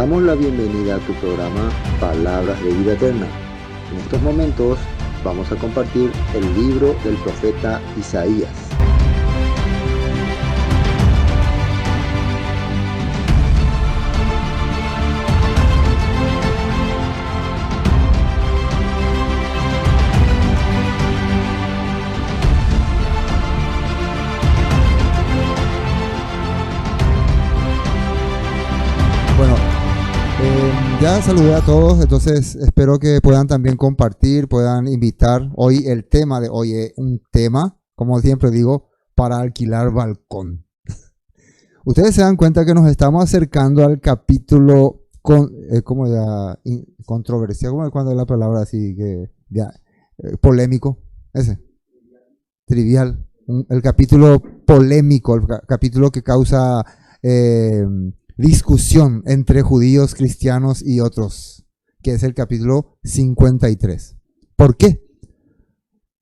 damos la bienvenida a tu programa Palabras de Vida Eterna. En estos momentos vamos a compartir el libro del profeta Isaías. Ya saludé a todos, entonces espero que puedan también compartir, puedan invitar. Hoy el tema de hoy es un tema, como siempre digo, para alquilar balcón. Ustedes se dan cuenta que nos estamos acercando al capítulo controversial, como cuando es la palabra así que polémico, trivial, el capítulo polémico, el capítulo que causa discusión entre judíos, cristianos y otros, que es el capítulo 53. ¿Por qué?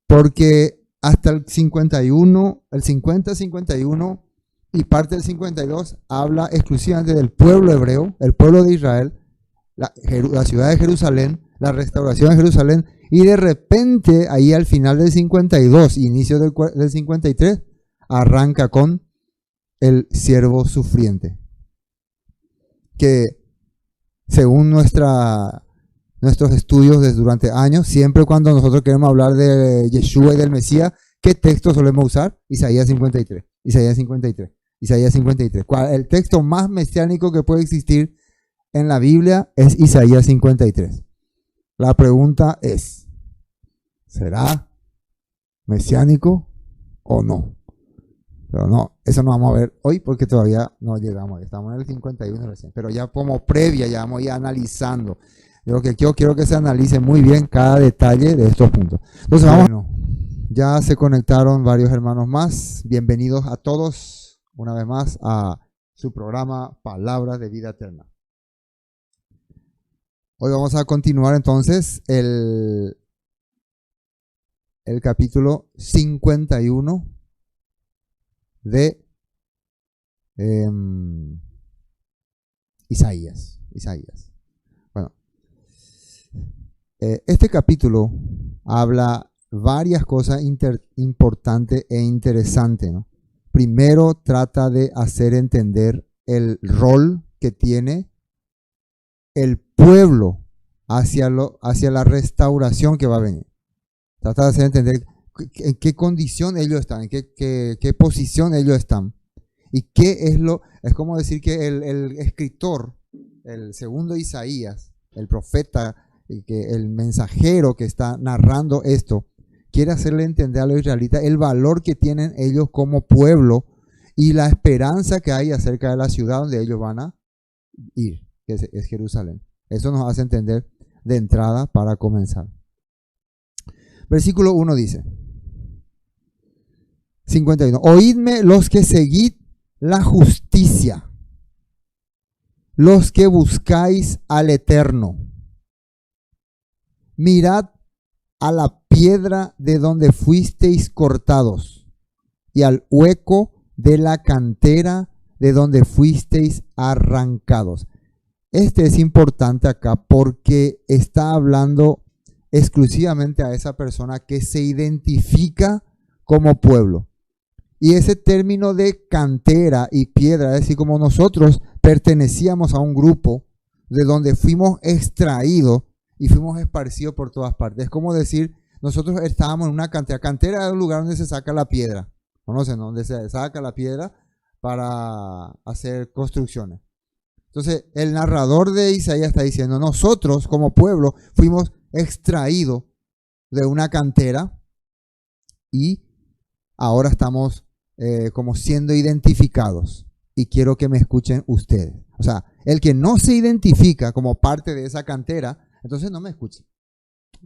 Porque hasta el 51, el 50, 51 y parte del 52 habla exclusivamente del pueblo hebreo, el pueblo de Israel, la ciudad de Jerusalén, la restauración de Jerusalén, y de repente ahí al final del 52, inicio del 53, arranca con el siervo sufriente, que según nuestros estudios durante años, siempre cuando nosotros queremos hablar de Yeshua y del Mesías, ¿qué texto solemos usar? Isaías 53, Isaías 53, Isaías 53. El texto más mesiánico que puede existir en la Biblia es Isaías 53. La pregunta es, ¿será mesiánico o no? Pero no, eso no vamos a ver hoy porque todavía no llegamos, estamos en el 51 recién, pero ya como previa, ya vamos a ir analizando. Yo quiero que se analice muy bien cada detalle de estos puntos. Entonces vamos, ya se conectaron varios hermanos más. Bienvenidos a todos una vez más a su programa Palabras de Vida Eterna. Hoy vamos a continuar entonces el capítulo 51 de Isaías. Bueno, este capítulo habla varias cosas importantes e interesantes, ¿no? Primero trata de hacer entender el rol que tiene el pueblo hacia la restauración que va a venir. Trata de hacer entender en qué condición ellos están, en qué posición ellos están. Y es como decir que el escritor, el segundo Isaías, el profeta, el mensajero que está narrando esto, quiere hacerle entender a los israelitas el valor que tienen ellos como pueblo y la esperanza que hay acerca de la ciudad donde ellos van a ir, que es Jerusalén. Eso nos hace entender de entrada para comenzar. Versículo 1 dice, 51. Oídme los que seguid la justicia, los que buscáis al Eterno. Mirad a la piedra de donde fuisteis cortados y al hueco de la cantera de donde fuisteis arrancados. Este es importante acá porque está hablando exclusivamente a esa persona que se identifica como pueblo. Y ese término de cantera y piedra, es decir, como nosotros pertenecíamos a un grupo de donde fuimos extraídos y fuimos esparcidos por todas partes. Es como decir, nosotros estábamos en una cantera. Cantera es un lugar donde se saca la piedra. ¿Conocen? Donde se saca la piedra para hacer construcciones. Entonces, el narrador de Isaías está diciendo, nosotros como pueblo fuimos extraídos de una cantera y ahora estamos como siendo identificados. Y quiero que me escuchen ustedes. O sea, el que no se identifica como parte de esa cantera, entonces no me escuche.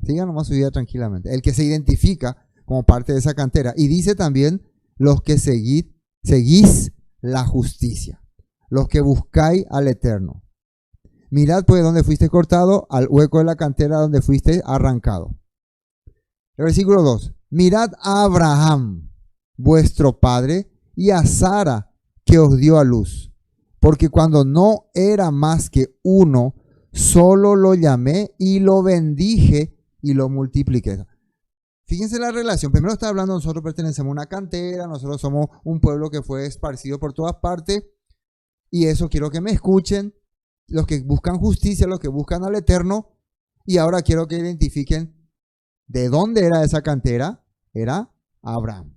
Sigan nomás su vida tranquilamente. El que se identifica como parte de esa cantera. Y dice también, los que seguís la justicia. Los que buscáis al Eterno. Mirad pues donde fuiste cortado, al hueco de la cantera donde fuiste arrancado. El versículo 2. Mirad a Abraham, vuestro padre, y a Sara, que os dio a luz. porque cuando no era más que uno, solo lo llamé y lo bendije y lo multipliqué. Fíjense la relación. Primero está hablando, nosotros pertenecemos a una cantera, nosotros somos un pueblo que fue esparcido por todas partes. Y eso quiero que me escuchen, los que buscan justicia, los que buscan al Eterno. Y ahora quiero que identifiquen de dónde era esa cantera. Era Abraham.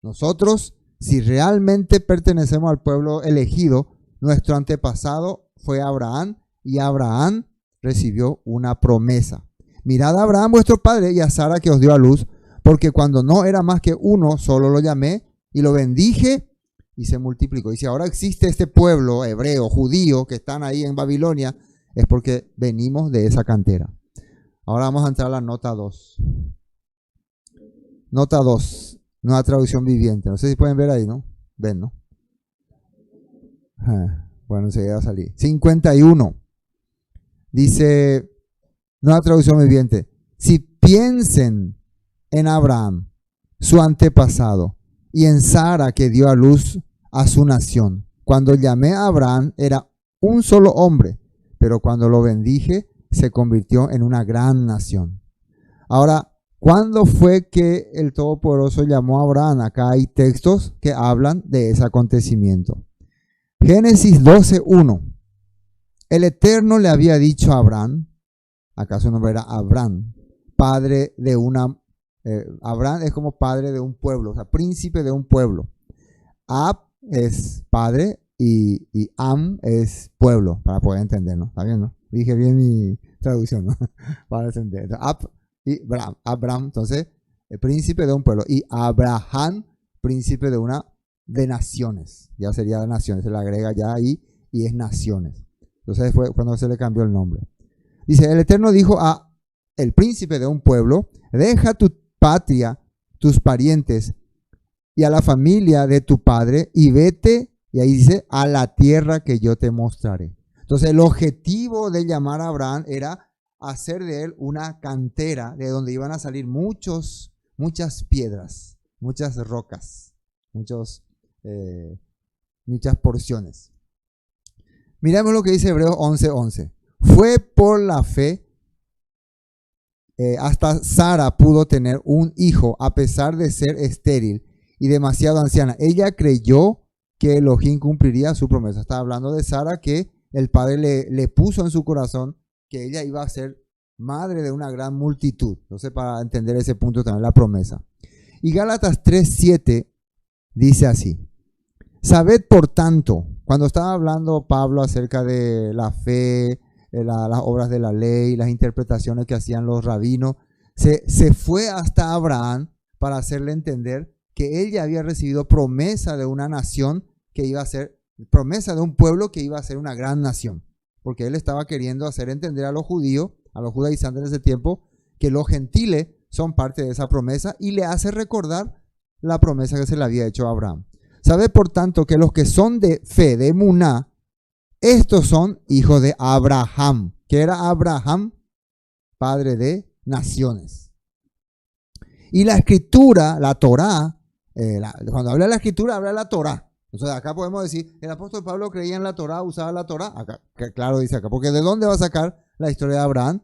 Nosotros, si realmente pertenecemos al pueblo elegido, nuestro antepasado fue Abraham y Abraham recibió una promesa. Mirad a Abraham vuestro padre y a Sara que os dio a luz, porque cuando no era más que uno, solo lo llamé y lo bendije y se multiplicó. Y si ahora existe este pueblo hebreo, judío, que están ahí en Babilonia, es porque venimos de esa cantera. Ahora vamos a entrar a la nota 2. Nota 2, nueva traducción viviente. No sé si pueden ver ahí, ¿no? Ven, ¿no? Bueno, se va a salir. 51. Dice, nueva traducción viviente. Si piensen en Abraham, su antepasado, y en Sara que dio a luz a su nación. Cuando llamé a Abraham era un solo hombre, pero cuando lo bendije se convirtió en una gran nación. Ahora, ¿cuándo fue que el Todopoderoso llamó a Abraham? Acá hay textos que hablan de ese acontecimiento. Génesis 12:1. El Eterno le había dicho a Abraham, acá su nombre era Abraham, padre de una Abraham es como padre de un pueblo, o sea, príncipe de un pueblo. Ab es padre y Am es pueblo, para poder entender, ¿no? ¿Está bien, no? Dije bien mi traducción, ¿no? Para entender. Ab y Abraham, entonces, el príncipe de un pueblo. Y Abraham, príncipe de naciones. Ya sería de naciones, se le agrega ya ahí y es naciones. Entonces fue cuando se le cambió el nombre. Dice, el Eterno dijo a el príncipe de un pueblo, deja tu patria, tus parientes y a la familia de tu padre y vete, y ahí dice, a la tierra que yo te mostraré. Entonces el objetivo de llamar a Abraham era hacer de él una cantera de donde iban a salir muchas piedras, muchas rocas, muchas porciones. Miremos lo que dice Hebreos 11:11. Fue por la fe hasta Sara pudo tener un hijo a pesar de ser estéril y demasiado anciana. Ella creyó que Elohim cumpliría su promesa. Está hablando de Sara, que el padre le puso en su corazón que ella iba a ser madre de una gran multitud. Entonces, para entender ese punto también la promesa. Y Gálatas 3:7 dice así. Sabed por tanto, cuando estaba hablando Pablo acerca de la fe, las obras de la ley, las interpretaciones que hacían los rabinos, se fue hasta Abraham para hacerle entender que él ya había recibido promesa de una nación que iba a ser, promesa de un pueblo que iba a ser una gran nación, porque él estaba queriendo hacer entender a los judíos, a los judaizantes de ese tiempo, que los gentiles son parte de esa promesa, y le hace recordar la promesa que se le había hecho a Abraham. Sabe por tanto que los que son de fe, de emuná, estos son hijos de Abraham, que era Abraham, padre de naciones. Y la escritura, la Torá, cuando habla de la escritura, habla de la Torá. Entonces acá podemos decir, el apóstol Pablo creía en la Torá, usaba la Torá. Acá, claro, dice acá, porque ¿de dónde va a sacar la historia de Abraham?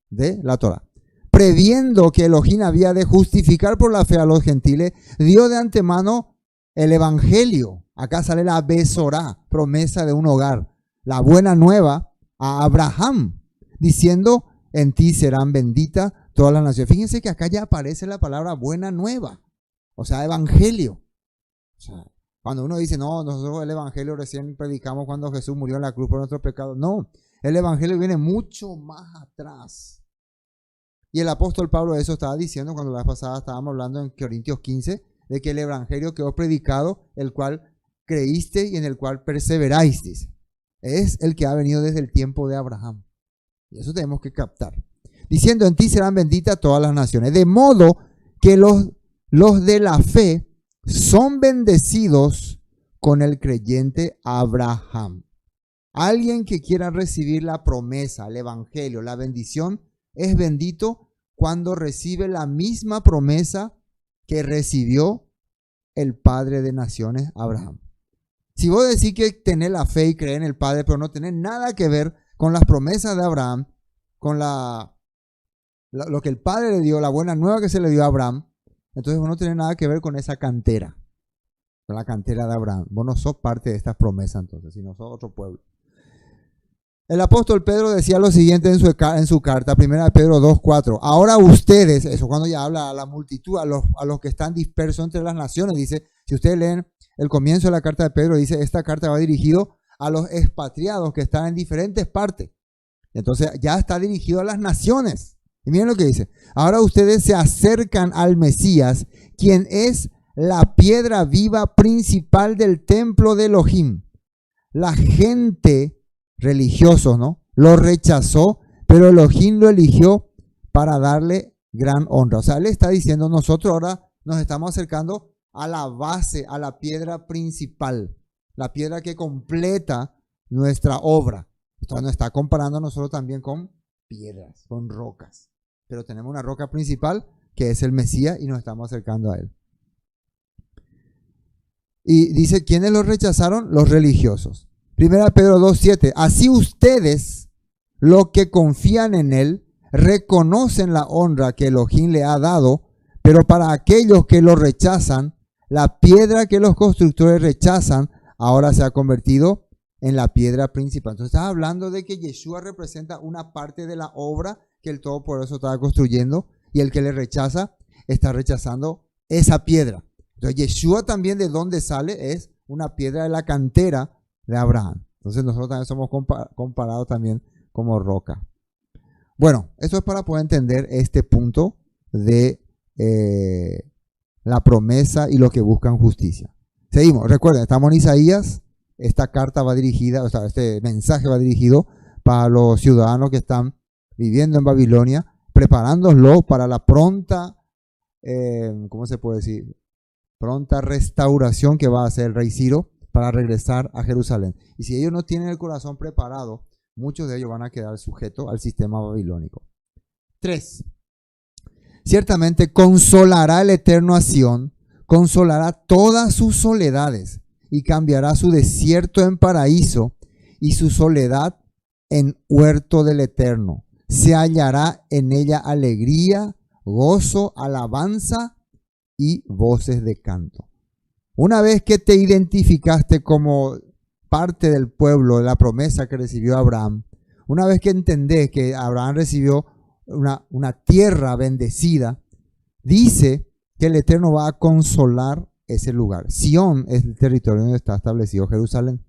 De la Torá. Previendo que Elohim había de justificar por la fe a los gentiles, dio de antemano el evangelio. Acá sale la Besorá, promesa de un hogar, la buena nueva a Abraham, diciendo, en ti serán benditas todas las naciones. Fíjense que acá ya aparece la palabra buena nueva, o sea, evangelio. O sea, cuando uno dice, no, nosotros el evangelio recién predicamos cuando Jesús murió en la cruz por nuestros pecados. No, el evangelio viene mucho más atrás. Y el apóstol Pablo eso estaba diciendo cuando la vez pasada estábamos hablando en Corintios 15, de que el evangelio que os predicado, el cual creíste y en el cual perseveráis, dice. Es el que ha venido desde el tiempo de Abraham. Y eso tenemos que captar. Diciendo, en ti serán benditas todas las naciones. De modo que los de la fe son bendecidos con el creyente Abraham. Alguien que quiera recibir la promesa, el evangelio, la bendición, es bendito cuando recibe la misma promesa que recibió el padre de naciones, Abraham. Si vos decís que tenés la fe y crees en el Padre, pero no tenés nada que ver con las promesas de Abraham, con lo que el Padre le dio, la buena nueva que se le dio a Abraham, entonces vos no tenés nada que ver con esa cantera, con la cantera de Abraham. Vos no sos parte de estas promesas entonces, sino sos otro pueblo. El apóstol Pedro decía lo siguiente en su carta, 1 Pedro 2:4. Ahora ustedes, eso cuando ya habla a la multitud, a los que están dispersos entre las naciones, dice, si ustedes leen el comienzo de la carta de Pedro, dice, esta carta va dirigido a los expatriados que están en diferentes partes. Entonces ya está dirigido a las naciones. Y miren lo que dice. Ahora ustedes se acercan al Mesías, quien es la piedra viva principal del templo de Elohim. La gente religiosos, ¿no? Lo rechazó, pero Elohim lo eligió para darle gran honra. O sea, él está diciendo, nosotros ahora nos estamos acercando a la base, a la piedra principal, la piedra que completa nuestra obra. Entonces nos está comparando a nosotros también con piedras, con rocas. Pero tenemos una roca principal que es el Mesías y nos estamos acercando a él. Y dice, ¿quiénes lo rechazaron? Los religiosos. 1 Pedro 2:7. Así ustedes, los que confían en él, reconocen la honra que Elohim le ha dado, pero para aquellos que lo rechazan, la piedra que los constructores rechazan, ahora se ha convertido en la piedra principal. Entonces está hablando de que Yeshua representa una parte de la obra que el Todopoderoso estaba construyendo, y el que le rechaza está rechazando esa piedra. Entonces Yeshua también, de donde sale, es una piedra de la cantera de Abraham. Entonces nosotros también somos comparados también como roca. Bueno, esto es para poder entender este punto de la promesa y los que buscan justicia. Seguimos. Recuerden, estamos en Isaías. Esta carta va dirigida, o sea, este mensaje va dirigido para los ciudadanos que están viviendo en Babilonia, preparándolo para la pronta, ¿cómo se puede decir? Pronta restauración que va a hacer el rey Ciro para regresar a Jerusalén. Y si ellos no tienen el corazón preparado, muchos de ellos van a quedar sujetos al sistema babilónico. 3. Ciertamente consolará el Eterno a Sión, consolará todas sus soledades y cambiará su desierto en paraíso y su soledad en huerto del Eterno. Se hallará en ella alegría, gozo, alabanza y voces de canto. Una vez que te identificaste como parte del pueblo, de la promesa que recibió Abraham, una vez que entendés que Abraham recibió una tierra bendecida, dice que el Eterno va a consolar ese lugar. Sión es el territorio donde está establecido Jerusalén.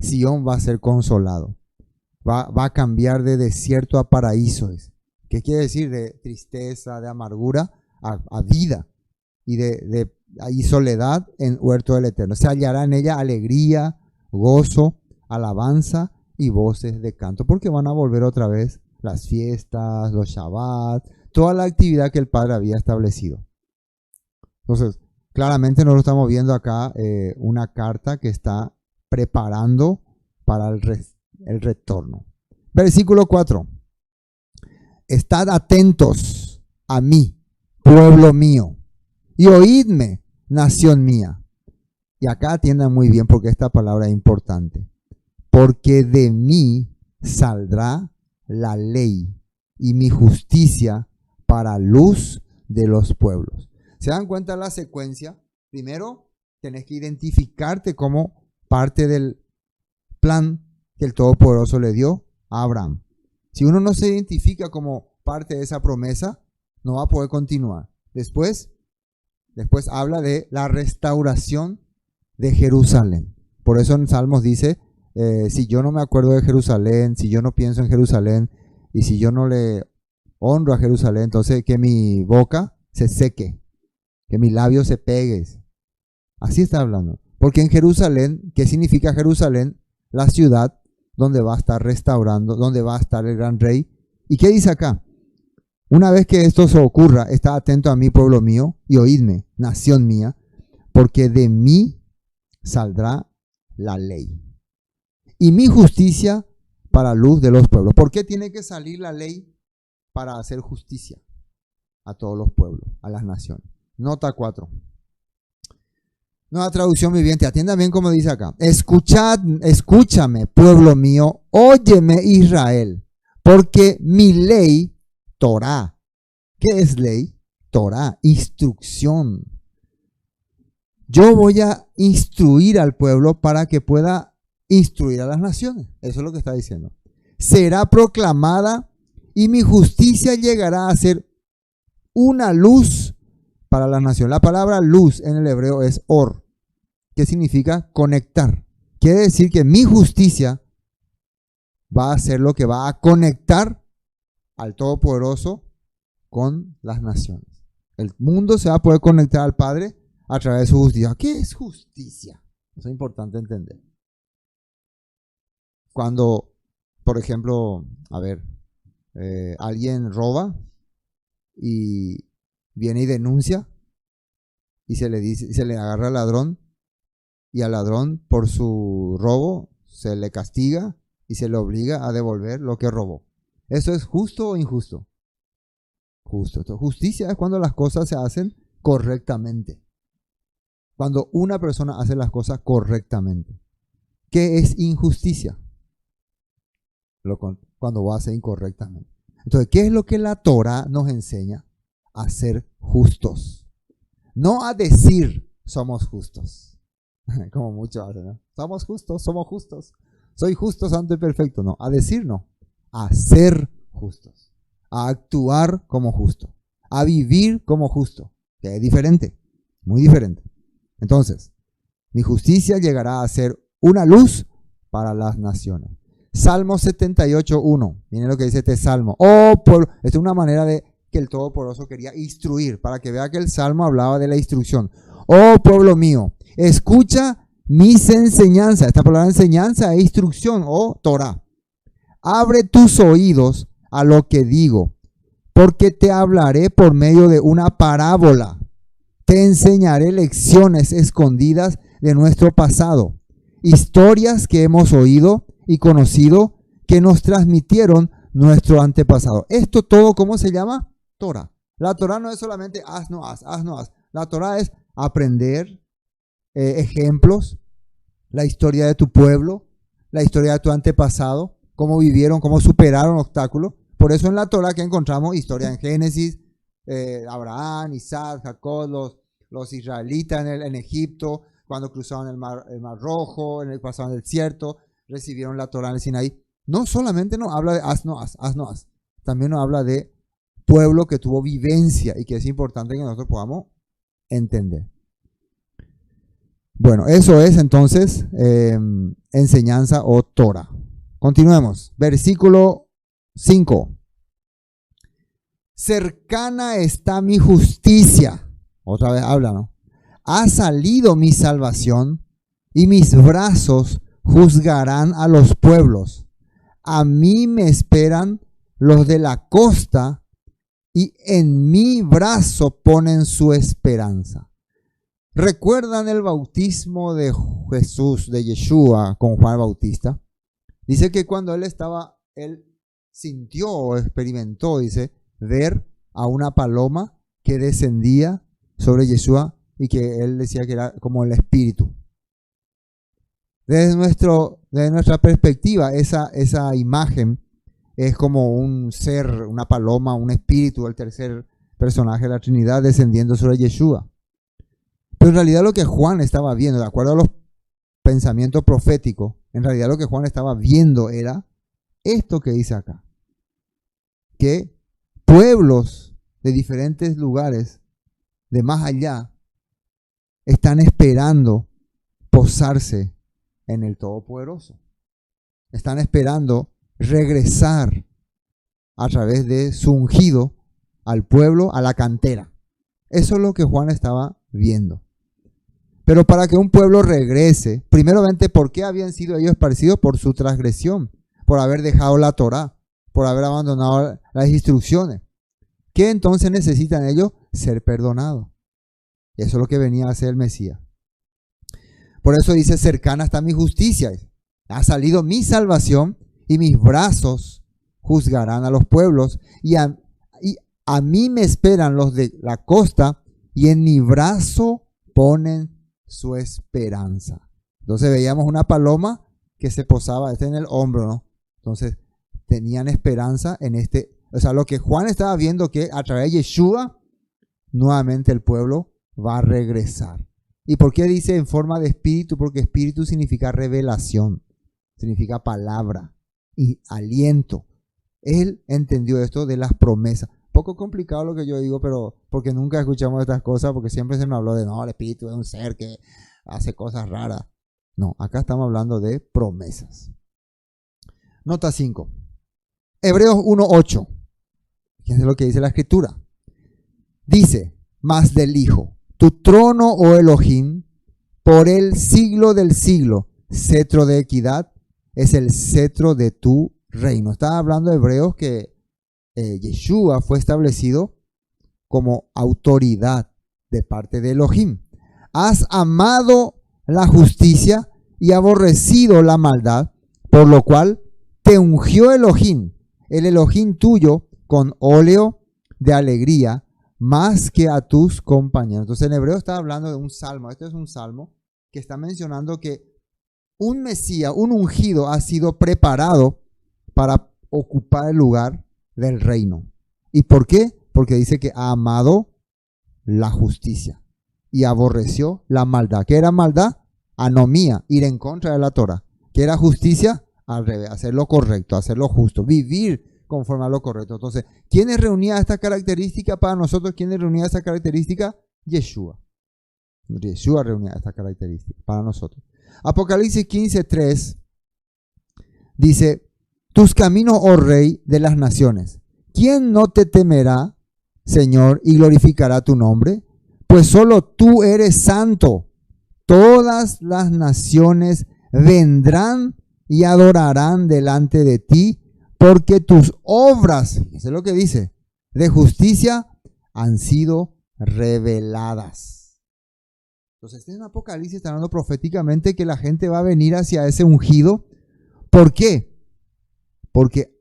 Sión va a ser consolado. Va a cambiar de desierto a paraíso. ¿Qué quiere decir? De tristeza, de amargura a vida. Y de soledad en huerto del Eterno. Se hallará en ella alegría, gozo, alabanza y voces de canto. Porque van a volver otra vez las fiestas, los Shabbat, toda la actividad que el Padre había establecido. Entonces, claramente nosotros estamos viendo acá una carta que está preparando para el retorno. Versículo 4. Estad atentos a mí, pueblo mío, y oídme, nación mía. Y acá atiendan muy bien porque esta palabra es importante. Porque de mí saldrá la ley y mi justicia para luz de los pueblos. ¿Se dan cuenta de la secuencia? Primero, tenés que identificarte como parte del plan que el Todopoderoso le dio a Abraham. Si uno no se identifica como parte de esa promesa, no va a poder continuar. Después habla de la restauración de Jerusalén. Por eso en Salmos dice, si yo no me acuerdo de Jerusalén, si yo no pienso en Jerusalén, y si yo no le honro a Jerusalén, entonces que mi boca se seque, que mis labios se peguen. Así está hablando. Porque en Jerusalén, ¿qué significa Jerusalén? La ciudad donde va a estar restaurando, donde va a estar el gran rey. ¿Y qué dice acá? Una vez que esto se ocurra, está atento a mí, pueblo mío, y oídme, nación mía, porque de mí saldrá la ley y mi justicia para luz de los pueblos. ¿Por qué tiene que salir la ley? Para hacer justicia a todos los pueblos, a las naciones. Nota 4. Nueva traducción viviente, atiendan bien como dice acá. Escúchame, pueblo mío, óyeme, Israel, porque mi ley, Torá. ¿Qué es ley? Torá, instrucción. Yo voy a instruir al pueblo para que pueda instruir a las naciones. Eso es lo que está diciendo. Será proclamada y mi justicia llegará a ser una luz para las naciones. La palabra luz en el hebreo es or, que significa conectar. Quiere decir que mi justicia va a ser lo que va a conectar al Todopoderoso con las naciones. El mundo se va a poder conectar al Padre a través de su justicia. ¿Qué es justicia? Eso es importante entender. Cuando, por ejemplo, alguien roba y viene y denuncia y se le agarra al ladrón, y al ladrón por su robo se le castiga y se le obliga a devolver lo que robó. ¿Eso es justo o injusto? Justo. Entonces, justicia es cuando las cosas se hacen correctamente. Cuando una persona hace las cosas correctamente. ¿Qué es injusticia? Cuando lo hace incorrectamente. Entonces, ¿qué es lo que la Torah nos enseña? A ser justos. No a decir somos justos. Como muchos hacen, ¿no? Somos justos. Soy justo, santo y perfecto. No, a decir no. A ser justos. A actuar como justo. A vivir como justo. Que es diferente. Muy diferente. Entonces, mi justicia llegará a ser una luz para las naciones. Salmo 78:1. Miren lo que dice este salmo. Esta es una manera de que el Todopoderoso quería instruir, para que vea que el salmo hablaba de la instrucción. Oh pueblo mío, escucha mis enseñanzas. Esta palabra enseñanza es instrucción o Torah. Abre tus oídos a lo que digo, porque te hablaré por medio de una parábola. Te enseñaré lecciones escondidas de nuestro pasado, historias que hemos oído y conocido que nos transmitieron nuestro antepasado. Esto todo, ¿cómo se llama? Torah. La Torah no es solamente haz, no haz, haz, no haz. La Torah es aprender ejemplos, la historia de tu pueblo, la historia de tu antepasado, cómo vivieron, cómo superaron obstáculos. Por eso en la Torah que encontramos historia en Génesis, Abraham, Isaac, Jacob, los israelitas en Egipto, cuando cruzaron el mar Rojo, pasaron el desierto, recibieron la Torah en el Sinaí. No solamente nos habla de haz, no haz, haz, no haz. También nos habla de pueblo que tuvo vivencia y que es importante que nosotros podamos entender. Bueno, eso es entonces enseñanza o Torah. Continuemos. Versículo 5. Cercana está mi justicia. Otra vez habla, ¿no? Ha salido mi salvación y mis brazos juzgarán a los pueblos. A mí me esperan los de la costa y en mi brazo ponen su esperanza. ¿Recuerdan el bautismo de Jesús, de Yeshua con Juan Bautista? Dice que cuando él sintió o experimentó, dice, ver a una paloma que descendía sobre Yeshua y que él decía que era como el espíritu. Desde nuestra perspectiva, esa imagen es como un ser, una paloma, un espíritu, el tercer personaje de la Trinidad descendiendo sobre Yeshua. Pero en realidad lo que Juan estaba viendo, de acuerdo a los pensamientos proféticos, en realidad lo que Juan estaba viendo era esto que dice acá. Que pueblos de diferentes lugares, de más allá, están esperando posarse en el Todopoderoso. Están esperando regresar a través de su ungido al pueblo, a la cantera. Eso es lo que Juan estaba viendo. Pero para que un pueblo regrese, primeramente, ¿por qué habían sido ellos esparcidos? Por su transgresión, por haber dejado la Torá, por haber abandonado las instrucciones. ¿Qué entonces necesitan ellos? Ser perdonados. Eso es lo que venía a hacer el Mesías. Por eso dice, cercana está mi justicia. Ha salido mi salvación y mis brazos juzgarán a los pueblos. Y a mí me esperan los de la costa y en mi brazo ponen su esperanza. Entonces veíamos una paloma que se posaba en el hombro, ¿no? Entonces tenían esperanza en este, o sea, lo que Juan estaba viendo, que a través de Yeshua, nuevamente el pueblo va a regresar. ¿Y por qué dice en forma de espíritu? Porque espíritu significa revelación, significa palabra y aliento. Él entendió esto de las promesas. Poco complicado lo que yo digo, pero porque nunca escuchamos estas cosas, porque siempre se me habló de, no, el espíritu es un ser que hace cosas raras. No, acá estamos hablando de promesas. Nota 5. Hebreos 1:8. ¿Qué es lo que dice la escritura? Dice, más del Hijo, tu trono, oh Elohim, por el siglo del siglo, cetro de equidad, es el cetro de tu reino. Estaba hablando de Hebreos que Yeshua fue establecido como autoridad de parte de Elohim. Has amado la justicia y aborrecido la maldad, por lo cual te ungió Elohim, el Elohim tuyo, con óleo de alegría, más que a tus compañeros. Entonces en hebreo está hablando de un salmo. Este es un salmo que está mencionando que un Mesías, un ungido, ha sido preparado para ocupar el lugar del reino. ¿Y por qué? Porque dice que ha amado la justicia y aborreció la maldad. ¿Qué era maldad? Anomía, ir en contra de la Torah. ¿Qué era justicia? Al revés, hacer lo correcto, hacer lo justo, vivir conforme a lo correcto. Entonces, ¿quiénes reunían esta característica para nosotros? ¿Quiénes reunían esta característica? Yeshua. Yeshua reunía esta característica para nosotros. Apocalipsis 15:3 dice, tus caminos, oh Rey de las naciones, ¿quién no te temerá, Señor, y glorificará tu nombre? Pues solo tú eres santo. Todas las naciones vendrán y adorarán delante de ti, porque tus obras, eso es lo que dice, de justicia han sido reveladas. Entonces, en Apocalipsis está hablando proféticamente que la gente va a venir hacia ese ungido. ¿Por qué? Porque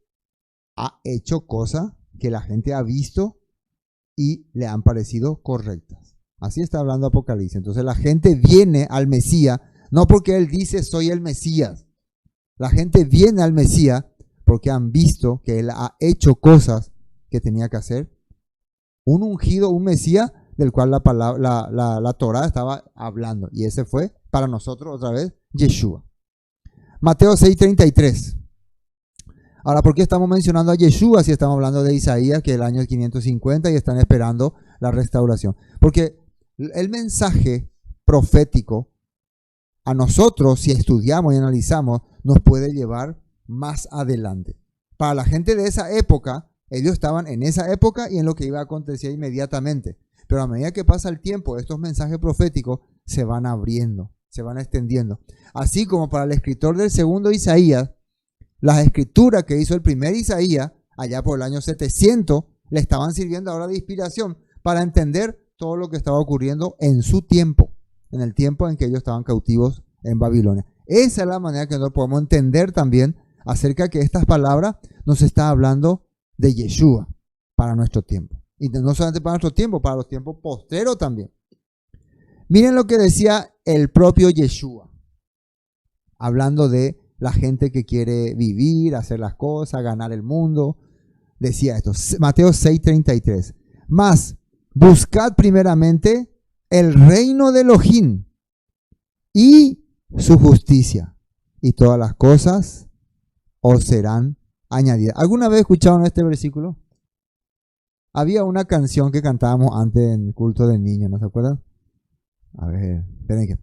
ha hecho cosas que la gente ha visto y le han parecido correctas. Así está hablando Apocalipsis. Entonces la gente viene al Mesías, no porque él dice soy el Mesías. La gente viene al Mesías porque han visto que él ha hecho cosas que tenía que hacer. Un ungido, un Mesías del cual la Torah estaba hablando. Y ese fue para nosotros otra vez Yeshua. Mateo 6:33. Ahora, ¿por qué estamos mencionando a Yeshua si estamos hablando de Isaías, que es el año 550 y están esperando la restauración? Porque el mensaje profético a nosotros, si estudiamos y analizamos, nos puede llevar más adelante. Para la gente de esa época, ellos estaban en esa época y en lo que iba a acontecer inmediatamente. Pero a medida que pasa el tiempo, estos mensajes proféticos se van abriendo, se van extendiendo. Así como para el escritor del segundo Isaías, las escrituras que hizo el primer Isaías, allá por el año 700, le estaban sirviendo ahora de inspiración para entender todo lo que estaba ocurriendo en su tiempo, en el tiempo en que ellos estaban cautivos en Babilonia. Esa es la manera que nosotros podemos entender también acerca de que estas palabras nos está hablando de Yeshua para nuestro tiempo. Y no solamente para nuestro tiempo, para los tiempos posteros también. Miren lo que decía el propio Yeshua, hablando de la gente que quiere vivir, hacer las cosas, ganar el mundo. Decía esto, Mateo 6:33. Mas, buscad primeramente el reino de Elohim y su justicia, y todas las cosas os serán añadidas. ¿Alguna vez escucharon este versículo? Había una canción que cantábamos antes en el culto de niños, ¿no se acuerdan? A ver, esperen que...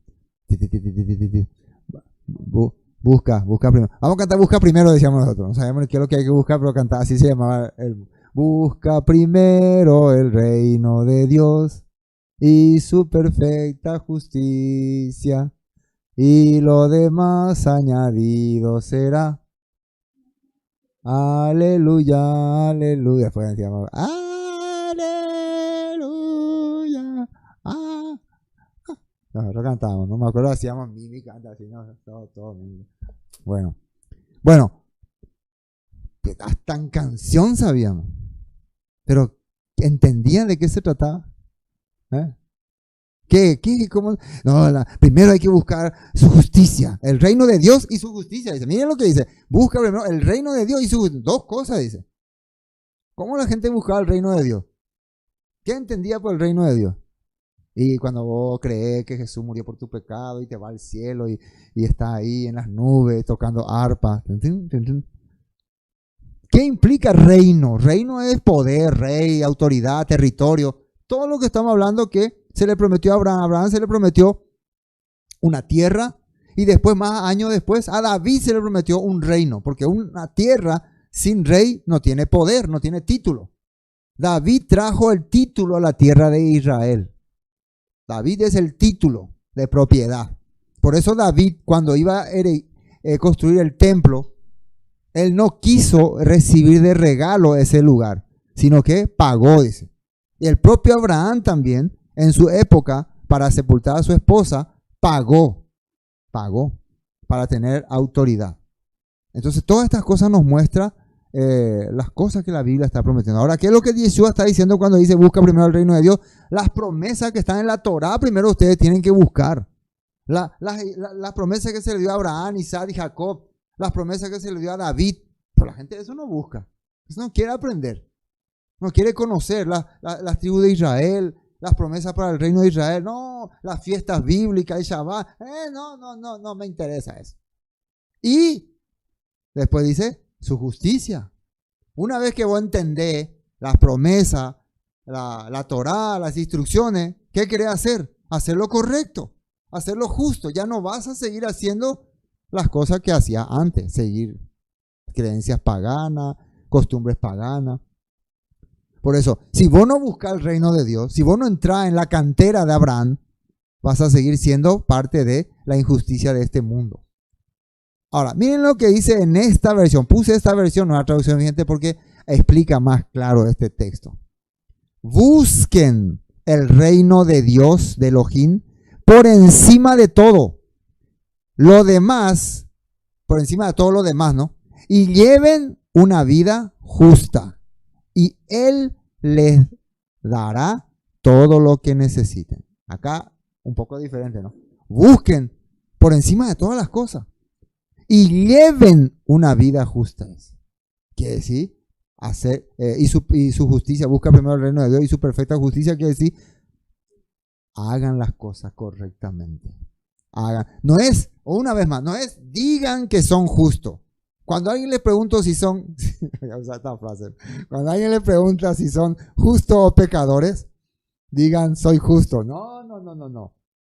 Busca primero. Vamos a cantar busca primero, decíamos nosotros. No sabemos qué es lo que hay que buscar, pero cantar así se llamaba el... Busca primero el reino de Dios y su perfecta justicia, y lo demás añadido será. Aleluya, aleluya. Después decíamos, aleluya. Nosotros cantábamos, no me acuerdo, hacíamos mímica, así, no, todo mímica. Bueno, hasta en canción sabíamos, pero ¿entendían de qué se trataba? ¿Qué? ¿Cómo? No, primero hay que buscar su justicia, el reino de Dios y su justicia. Dice, miren lo que dice, busca primero el reino de Dios y su justicia. Dos cosas, dice. ¿Cómo la gente buscaba el reino de Dios? ¿Qué entendía por el reino de Dios? Y cuando vos crees que Jesús murió por tu pecado y te va al cielo y está ahí en las nubes tocando arpa. ¿Qué implica reino? Reino es poder, rey, autoridad, territorio. Todo lo que estamos hablando que se le prometió a Abraham. A Abraham se le prometió una tierra y después, más años después, a David se le prometió un reino. Porque una tierra sin rey no tiene poder, no tiene título. David trajo el título a la tierra de Israel. David es el título de propiedad. Por eso David, cuando iba a construir el templo, él no quiso recibir de regalo ese lugar, sino que pagó, dice. Y el propio Abraham también, en su época, para sepultar a su esposa, pagó para tener autoridad. Entonces, todas estas cosas nos muestran las cosas que la Biblia está prometiendo. Ahora, ¿qué es lo que Yeshua está diciendo cuando dice busca primero el reino de Dios? Las promesas que están en la Torá, primero ustedes tienen que buscar. Las promesas que se le dio a Abraham, Isaac y Jacob, las promesas que se le dio a David, pero la gente eso no busca, eso no quiere aprender, no quiere conocer las tribus de Israel, las promesas para el reino de Israel, no, las fiestas bíblicas, el Shabbat, no me interesa eso. Y después dice su justicia. Una vez que vos entendés las promesas, la Torá, las instrucciones, ¿qué querés hacer? Hacer lo correcto, hacer lo justo. Ya no vas a seguir haciendo las cosas que hacías antes, seguir creencias paganas, costumbres paganas. Por eso, si vos no buscas el reino de Dios, si vos no entras en la cantera de Abraham, vas a seguir siendo parte de la injusticia de este mundo. Ahora, miren lo que dice en esta versión. Puse esta versión, no la traducción vigente, porque explica más claro este texto. Busquen el reino de Dios, de Elohim, por encima de todo. Lo demás, por encima de todo lo demás, ¿no? Y lleven una vida justa. Y Él les dará todo lo que necesiten. Acá un poco diferente, ¿no? Busquen por encima de todas las cosas. Y lleven una vida justa. Quiere decir, hacer, y su justicia, busca primero el reino de Dios y su perfecta justicia, quiere decir, hagan las cosas correctamente. Hagan. No es, o una vez más, no es, digan que son justos. Cuando alguien le pregunta si son, voy a usar esta frase, cuando alguien le pregunta si son justos o pecadores, digan, soy justo. No.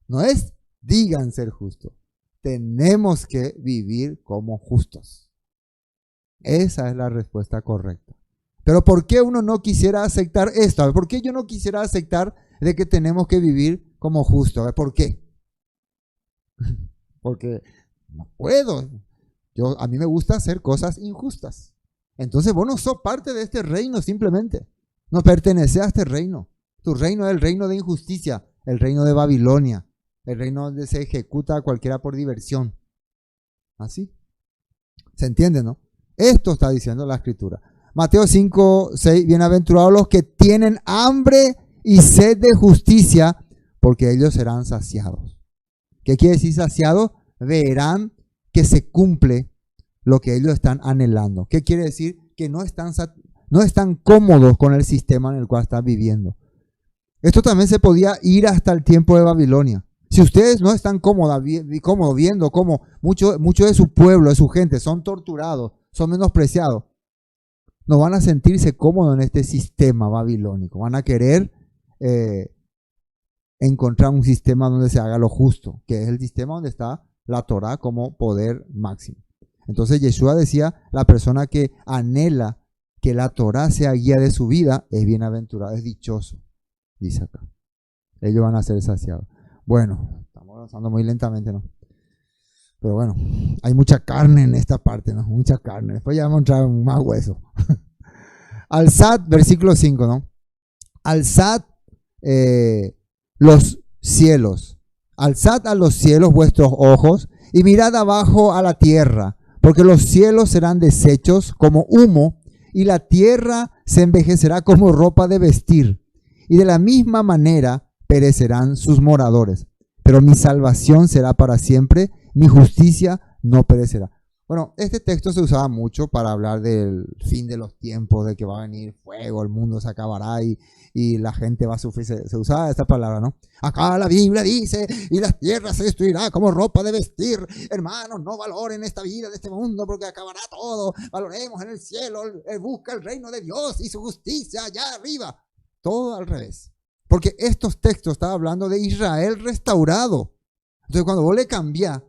No es, digan ser justos. Tenemos que vivir como justos. Esa es la respuesta correcta. Pero ¿por qué uno no quisiera aceptar esto? ¿Por qué yo no quisiera aceptar de que tenemos que vivir como justos? ¿Por qué? Porque no puedo. A mí me gusta hacer cosas injustas. Entonces vos no sos parte de este reino simplemente. No perteneces a este reino. Tu reino es el reino de injusticia, el reino de Babilonia, el reino donde se ejecuta a cualquiera por diversión. ¿Así? ¿Se entiende, no? Esto está diciendo la Escritura. Mateo 5, 6, bienaventurados los que tienen hambre y sed de justicia, porque ellos serán saciados. ¿Qué quiere decir saciados? Verán que se cumple lo que ellos están anhelando. ¿Qué quiere decir? Que no están cómodos con el sistema en el cual están viviendo. Esto también se podía ir hasta el tiempo de Babilonia. Si ustedes no están cómodos viendo cómo mucho de su pueblo, de su gente, son torturados, son menospreciados, no van a sentirse cómodos en este sistema babilónico. Van a querer encontrar un sistema donde se haga lo justo, que es el sistema donde está la Torá como poder máximo. Entonces Yeshua decía, la persona que anhela que la Torá sea guía de su vida es bienaventurado, es dichoso, dice acá. Ellos van a ser saciados. Bueno, estamos avanzando muy lentamente, ¿no? Pero bueno, hay mucha carne en esta parte, ¿no? Mucha carne. Después ya vamos a entrar en más hueso. Alzad, versículo 5, ¿no? Alzad los cielos. Alzad a los cielos vuestros ojos y mirad abajo a la tierra, porque los cielos serán deshechos como humo y la tierra se envejecerá como ropa de vestir. Y de la misma manera perecerán sus moradores, pero mi salvación será para siempre, mi justicia no perecerá. Bueno, este texto se usaba mucho para hablar del fin de los tiempos, de que va a venir fuego, el mundo se acabará y la gente va a sufrir. Se usaba esta palabra, ¿no? Acá la Biblia dice, y la tierra se destruirá como ropa de vestir. Hermanos, no valoren esta vida de este mundo porque acabará todo. Valoremos en el cielo, busca el reino de Dios y su justicia allá arriba. Todo al revés. Porque estos textos estaban hablando de Israel restaurado. Entonces cuando vos le cambiás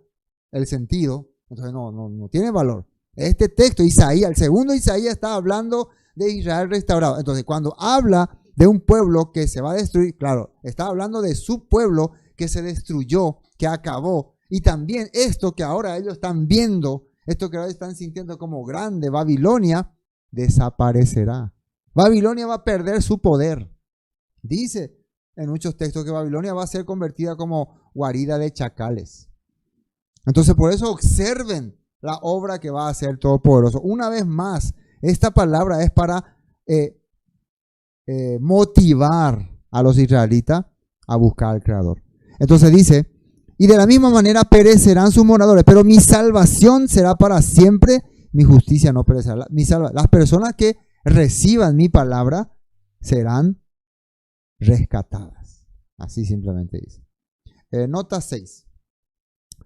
el sentido, entonces no tiene valor. Este texto, Isaías, el segundo Isaías está hablando de Israel restaurado. Entonces cuando habla de un pueblo que se va a destruir, claro, está hablando de su pueblo que se destruyó, que acabó. Y también esto que ahora ellos están viendo, esto que ahora están sintiendo como grande, Babilonia, desaparecerá. Babilonia va a perder su poder. Dice en muchos textos que Babilonia va a ser convertida como guarida de chacales. Entonces por eso observen la obra que va a hacer Todopoderoso. Una vez más, esta palabra es para motivar a los israelitas a buscar al Creador. Entonces dice, y de la misma manera perecerán sus moradores, pero mi salvación será para siempre, mi justicia no perecerá. Las personas que reciban mi palabra serán rescatadas. Así simplemente dice. Nota 6.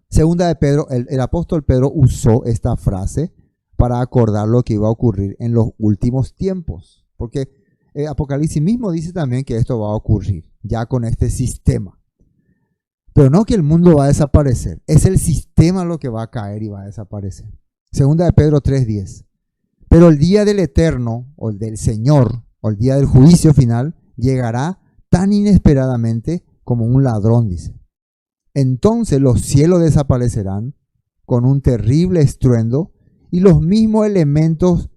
Segunda de Pedro, el apóstol Pedro usó esta frase para acordar lo que iba a ocurrir en los últimos tiempos. Porque Apocalipsis mismo dice también que esto va a ocurrir ya con este sistema. Pero no que el mundo va a desaparecer. Es el sistema lo que va a caer y va a desaparecer. Segunda de Pedro 3:10. Pero el día del Eterno, o el del Señor, o el día del juicio final, llegará tan inesperadamente como un ladrón, dice. Entonces los cielos desaparecerán con un terrible estruendo y los mismos elementos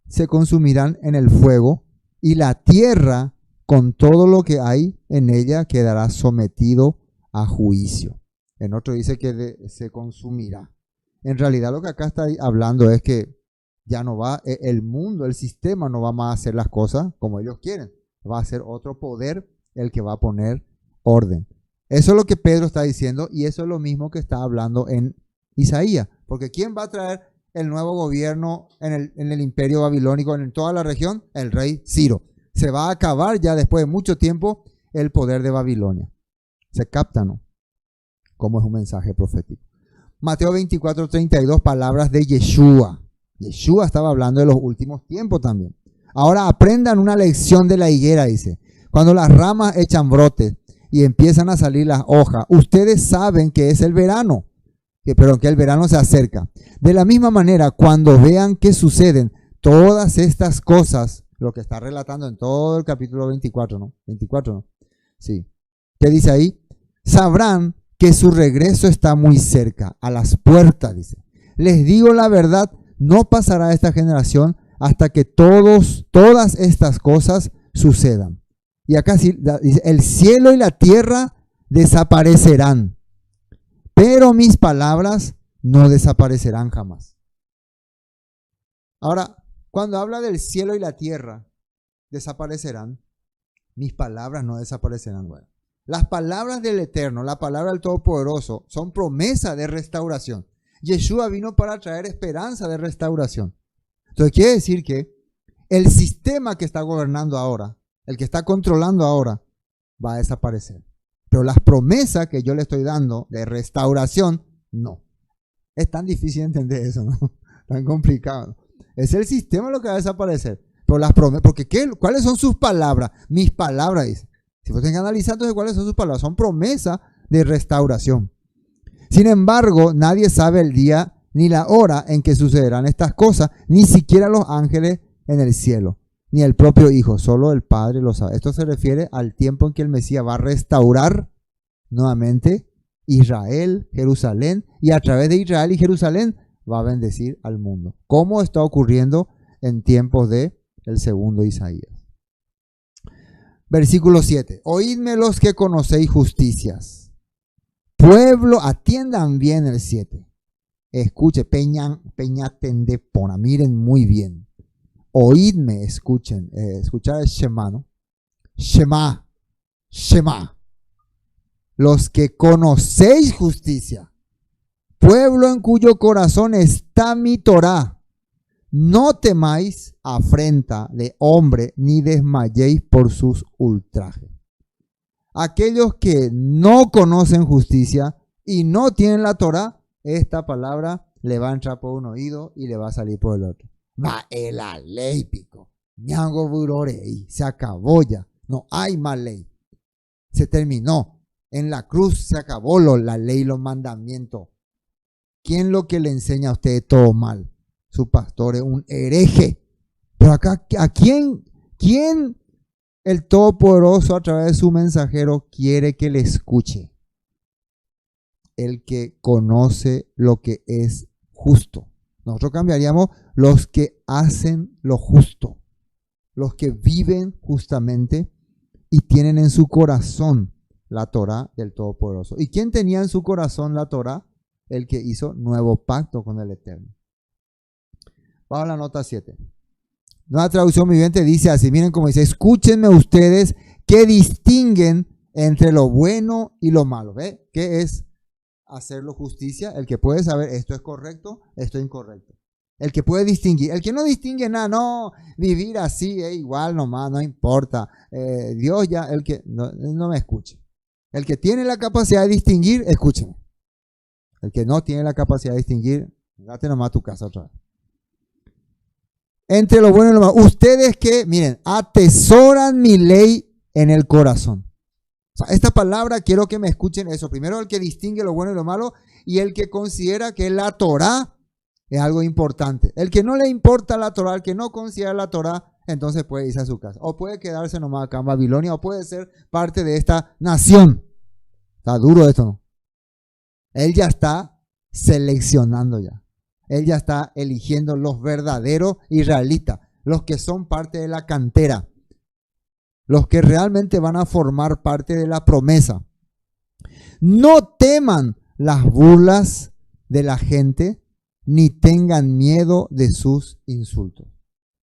se consumirán en el fuego y la tierra con todo lo que hay en ella quedará sometido a juicio. En otro dice que se consumirá. En realidad lo que acá está hablando es que ya no va, el mundo, el sistema no va más a hacer las cosas como ellos quieren. Va a ser otro poder el que va a poner orden. Eso es lo que Pedro está diciendo y eso es lo mismo que está hablando en Isaías. Porque ¿quién va a traer el nuevo gobierno en el imperio babilónico en toda la región? El rey Ciro. Se va a acabar ya después de mucho tiempo el poder de Babilonia. ¿Se capta, no? Como es un mensaje profético. Mateo 24:32, palabras de Yeshua. Yeshua estaba hablando de los últimos tiempos también. Ahora aprendan una lección de la higuera, dice. Cuando las ramas echan brotes y empiezan a salir las hojas, ustedes saben que es el verano, que el verano se acerca. De la misma manera, cuando vean que suceden todas estas cosas, lo que está relatando en todo el capítulo 24, ¿no? 24, ¿no? Sí. ¿Qué dice ahí? Sabrán que su regreso está muy cerca, a las puertas, dice. Les digo la verdad, no pasará esta generación hasta que todas estas cosas sucedan. Y acá dice, el cielo y la tierra desaparecerán, pero mis palabras no desaparecerán jamás. Ahora, cuando habla del cielo y la tierra desaparecerán, mis palabras no desaparecerán. Bueno, las palabras del Eterno, la palabra del Todopoderoso, son promesa de restauración. Yeshua vino para traer esperanza de restauración. Entonces quiere decir que el sistema que está gobernando ahora, el que está controlando ahora, va a desaparecer. Pero las promesas que yo le estoy dando de restauración, no. Es tan difícil entender eso, ¿no? Tan complicado. Es el sistema lo que va a desaparecer. Pero las promesas, porque ¿cuáles son sus palabras? Mis palabras, dice. Si vos tenés que analizar entonces cuáles son sus palabras, son promesas de restauración. Sin embargo, nadie sabe el día ni la hora en que sucederán estas cosas, ni siquiera los ángeles en el cielo, ni el propio Hijo, solo el Padre lo sabe. Esto se refiere al tiempo en que el Mesías va a restaurar nuevamente Israel, Jerusalén, y a través de Israel y Jerusalén va a bendecir al mundo, como está ocurriendo en tiempos de el segundo Isaías. Versículo 7. Oídme los que conocéis justicias. Pueblo, atiendan bien el 7. Escuche, peñatendepona, miren muy bien. Oídme, escuchen. Escuchar es Shema, ¿no? Shema. Shema. Los que conocéis justicia, pueblo en cuyo corazón está mi Torá. No temáis afrenta de hombre, ni desmayéis por sus ultrajes. Aquellos que no conocen justicia y no tienen la Torá, esta palabra le va a entrar por un oído y le va a salir por el otro. Va el la ley, pico. Ñango burorei. Se acabó ya. No hay más ley. Se terminó. En la cruz se acabó la ley y los mandamientos. ¿Quién lo que le enseña a usted todo mal? Su pastor es un hereje. Pero acá, ¿a quién el Todopoderoso a través de su mensajero quiere que le escuche? El que conoce lo que es justo. Nosotros cambiaríamos los que hacen lo justo. Los que viven justamente y tienen en su corazón la Torá del Todopoderoso. ¿Y quién tenía en su corazón la Torá? El que hizo nuevo pacto con el Eterno. Vamos a la nota 7. Nueva traducción viviente dice así, miren cómo dice, escúchenme ustedes que distinguen entre lo bueno y lo malo. ¿Ve? ¿Qué es hacerlo justicia? El que puede saber esto es correcto, esto es incorrecto. El que puede distinguir. El que no distingue nada, no, vivir así es igual nomás, no importa. Dios ya, el que no me escuche. El que tiene la capacidad de distinguir, escúcheme. El que no tiene la capacidad de distinguir, date nomás a tu casa otra vez. Entre lo bueno y lo malo. Ustedes que, miren, atesoran mi ley en el corazón. O sea, esta palabra quiero que me escuchen eso. Primero el que distingue lo bueno y lo malo y el que considera que la Torá es algo importante. El que no le importa la Torá, el que no considera la Torá, entonces puede irse a su casa. O puede quedarse nomás acá en Babilonia o puede ser parte de esta nación. Está duro esto, ¿no? Él ya está seleccionando ya. Él ya está eligiendo los verdaderos israelitas, los que son parte de la cantera, los que realmente van a formar parte de la promesa. No teman las burlas de la gente, ni tengan miedo de sus insultos.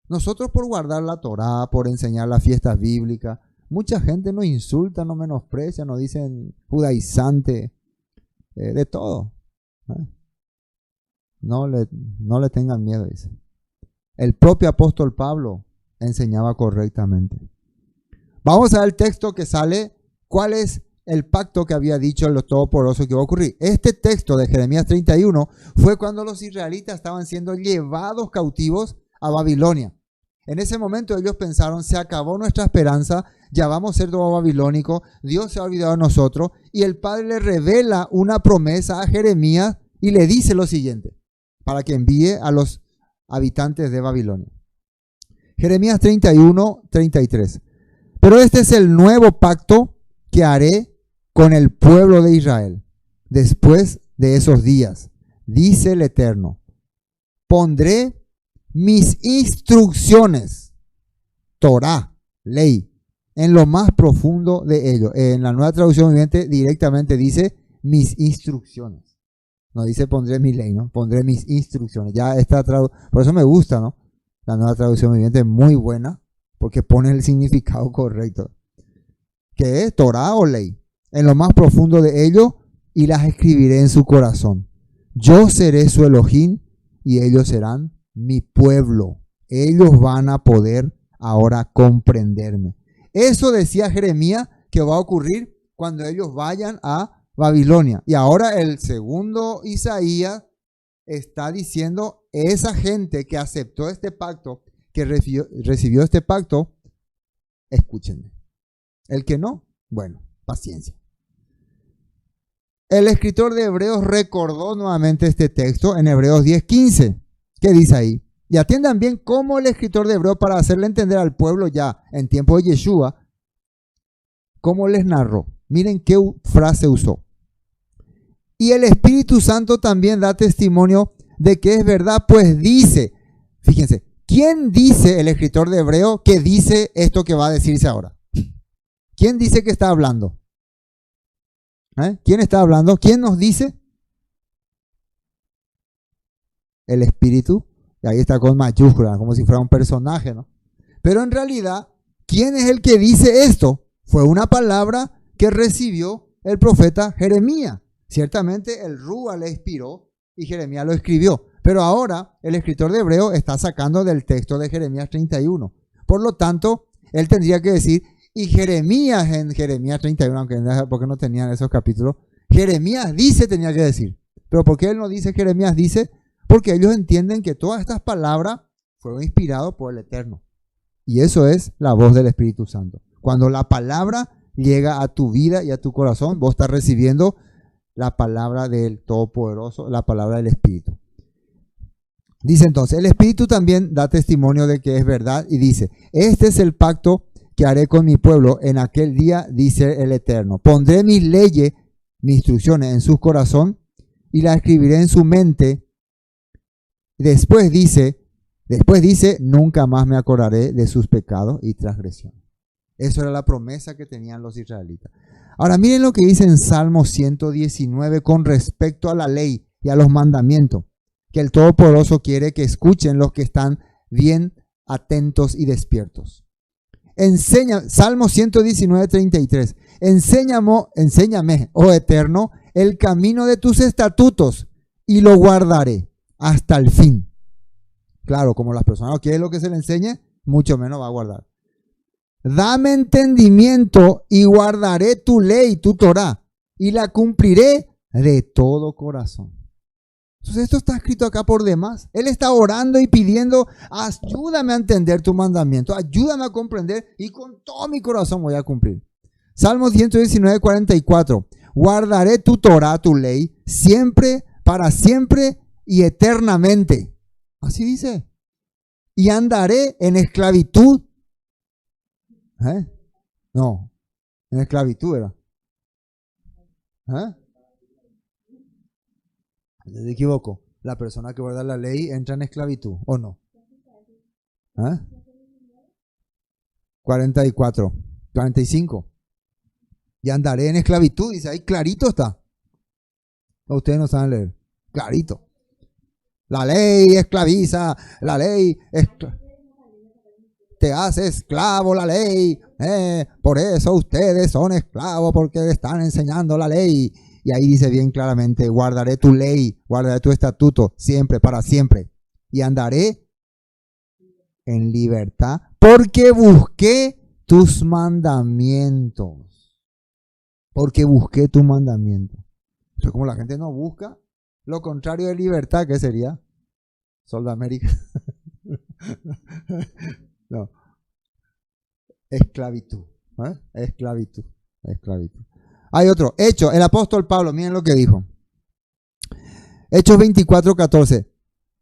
Nosotros por guardar la Torá, por enseñar las fiestas bíblicas, mucha gente nos insulta, nos menosprecia, nos dicen judaizante, de todo. No le tengan miedo, dice. El propio apóstol Pablo enseñaba correctamente. Vamos a ver el texto que sale. ¿Cuál es el pacto que había dicho el Todopoderoso que iba a ocurrir? Este texto de Jeremías 31 fue cuando los israelitas estaban siendo llevados cautivos a Babilonia. En ese momento ellos pensaron, se acabó nuestra esperanza, ya vamos a ser todo babilónico, Dios se ha olvidado de nosotros, y el Padre le revela una promesa a Jeremías y le dice lo siguiente, para que envíe a los habitantes de Babilonia. Jeremías 31, 33. Pero este es el nuevo pacto que haré con el pueblo de Israel después de esos días, dice el Eterno. Pondré mis instrucciones, Torá, ley, en lo más profundo de ellos. En la nueva traducción viviente directamente dice mis instrucciones. No dice pondré mi ley, ¿no? Pondré mis instrucciones. Ya está por eso me gusta, ¿no? La nueva traducción viviente es muy buena porque pone el significado correcto. ¿Qué es? Torá o ley. En lo más profundo de ellos y las escribiré en su corazón. Yo seré su Elohim y ellos serán mi pueblo. Ellos van a poder ahora comprenderme. Eso decía Jeremías que va a ocurrir cuando ellos vayan a Babilonia. Y ahora el segundo Isaías está diciendo, esa gente que aceptó este pacto, que recibió este pacto, escúchenme. El que no, bueno, paciencia. El escritor de Hebreos recordó nuevamente este texto en Hebreos 10:15. ¿Qué dice ahí? Y atiendan bien cómo el escritor de Hebreos, para hacerle entender al pueblo ya en tiempo de Yeshua, cómo les narró. Miren qué frase usó. Y el Espíritu Santo también da testimonio de que es verdad, pues dice, fíjense, ¿quién dice el escritor de Hebreo que dice esto que va a decirse ahora? ¿Quién dice que está hablando? ¿Quién está hablando? ¿Quién nos dice? El Espíritu. Y ahí está con mayúscula, como si fuera un personaje, ¿no? Pero en realidad, ¿quién es el que dice esto? Fue una palabra que recibió el profeta Jeremías. Ciertamente el Rúa le inspiró y Jeremías lo escribió. Pero ahora el escritor de Hebreo está sacando del texto de Jeremías 31. Por lo tanto, él tendría que decir, y Jeremías en Jeremías 31, aunque porque no tenían esos capítulos, Jeremías dice, tenía que decir. Pero ¿por qué él no dice Jeremías dice? Porque ellos entienden que todas estas palabras fueron inspiradas por el Eterno. Y eso es la voz del Espíritu Santo. Cuando la palabra llega a tu vida y a tu corazón, vos estás recibiendo la palabra del Todopoderoso, la palabra del Espíritu. Dice entonces, el Espíritu también da testimonio de que es verdad y dice, este es el pacto que haré con mi pueblo en aquel día, dice el Eterno. Pondré mis leyes, mis instrucciones en su corazón y las escribiré en su mente. Después dice, nunca más me acordaré de sus pecados y transgresiones. Eso era la promesa que tenían los israelitas. Ahora miren lo que dice en Salmo 119 con respecto a la ley y a los mandamientos, que el Todopoderoso quiere que escuchen los que están bien atentos y despiertos. Salmo 119, 33. Enséñame, oh Eterno, el camino de tus estatutos y lo guardaré hasta el fin. Claro, como las personas no quieren lo que se le enseñe, mucho menos va a guardar. Dame entendimiento y guardaré tu ley, tu Torah, y la cumpliré de todo corazón. Entonces esto está escrito acá por demás. Él está orando y pidiendo, ayúdame a entender tu mandamiento, ayúdame a comprender y con todo mi corazón voy a cumplir. Salmo 119, 44. Guardaré tu Torah, tu ley, siempre, para siempre y eternamente. Así dice. Y andaré en esclavitud. No, en esclavitud era. Me equivoco. La persona que guarda la ley entra en esclavitud, ¿o no? 44, 45. Y andaré en esclavitud, dice ahí, clarito está. Ustedes no saben leer. Clarito. La ley esclaviza, la ley te hace esclavo la ley. Por eso ustedes son esclavos, porque están enseñando la ley. Y ahí dice bien claramente, guardaré tu ley, guardaré tu estatuto, siempre, para siempre. Y andaré en libertad, porque busqué tus mandamientos. Porque busqué tu mandamiento. Pero como la gente no busca, lo contrario de libertad, ¿qué sería? Sol de América. No. Esclavitud. Esclavitud. Esclavitud. Hay otro. Hechos. El apóstol Pablo, miren lo que dijo. Hechos 24, 14.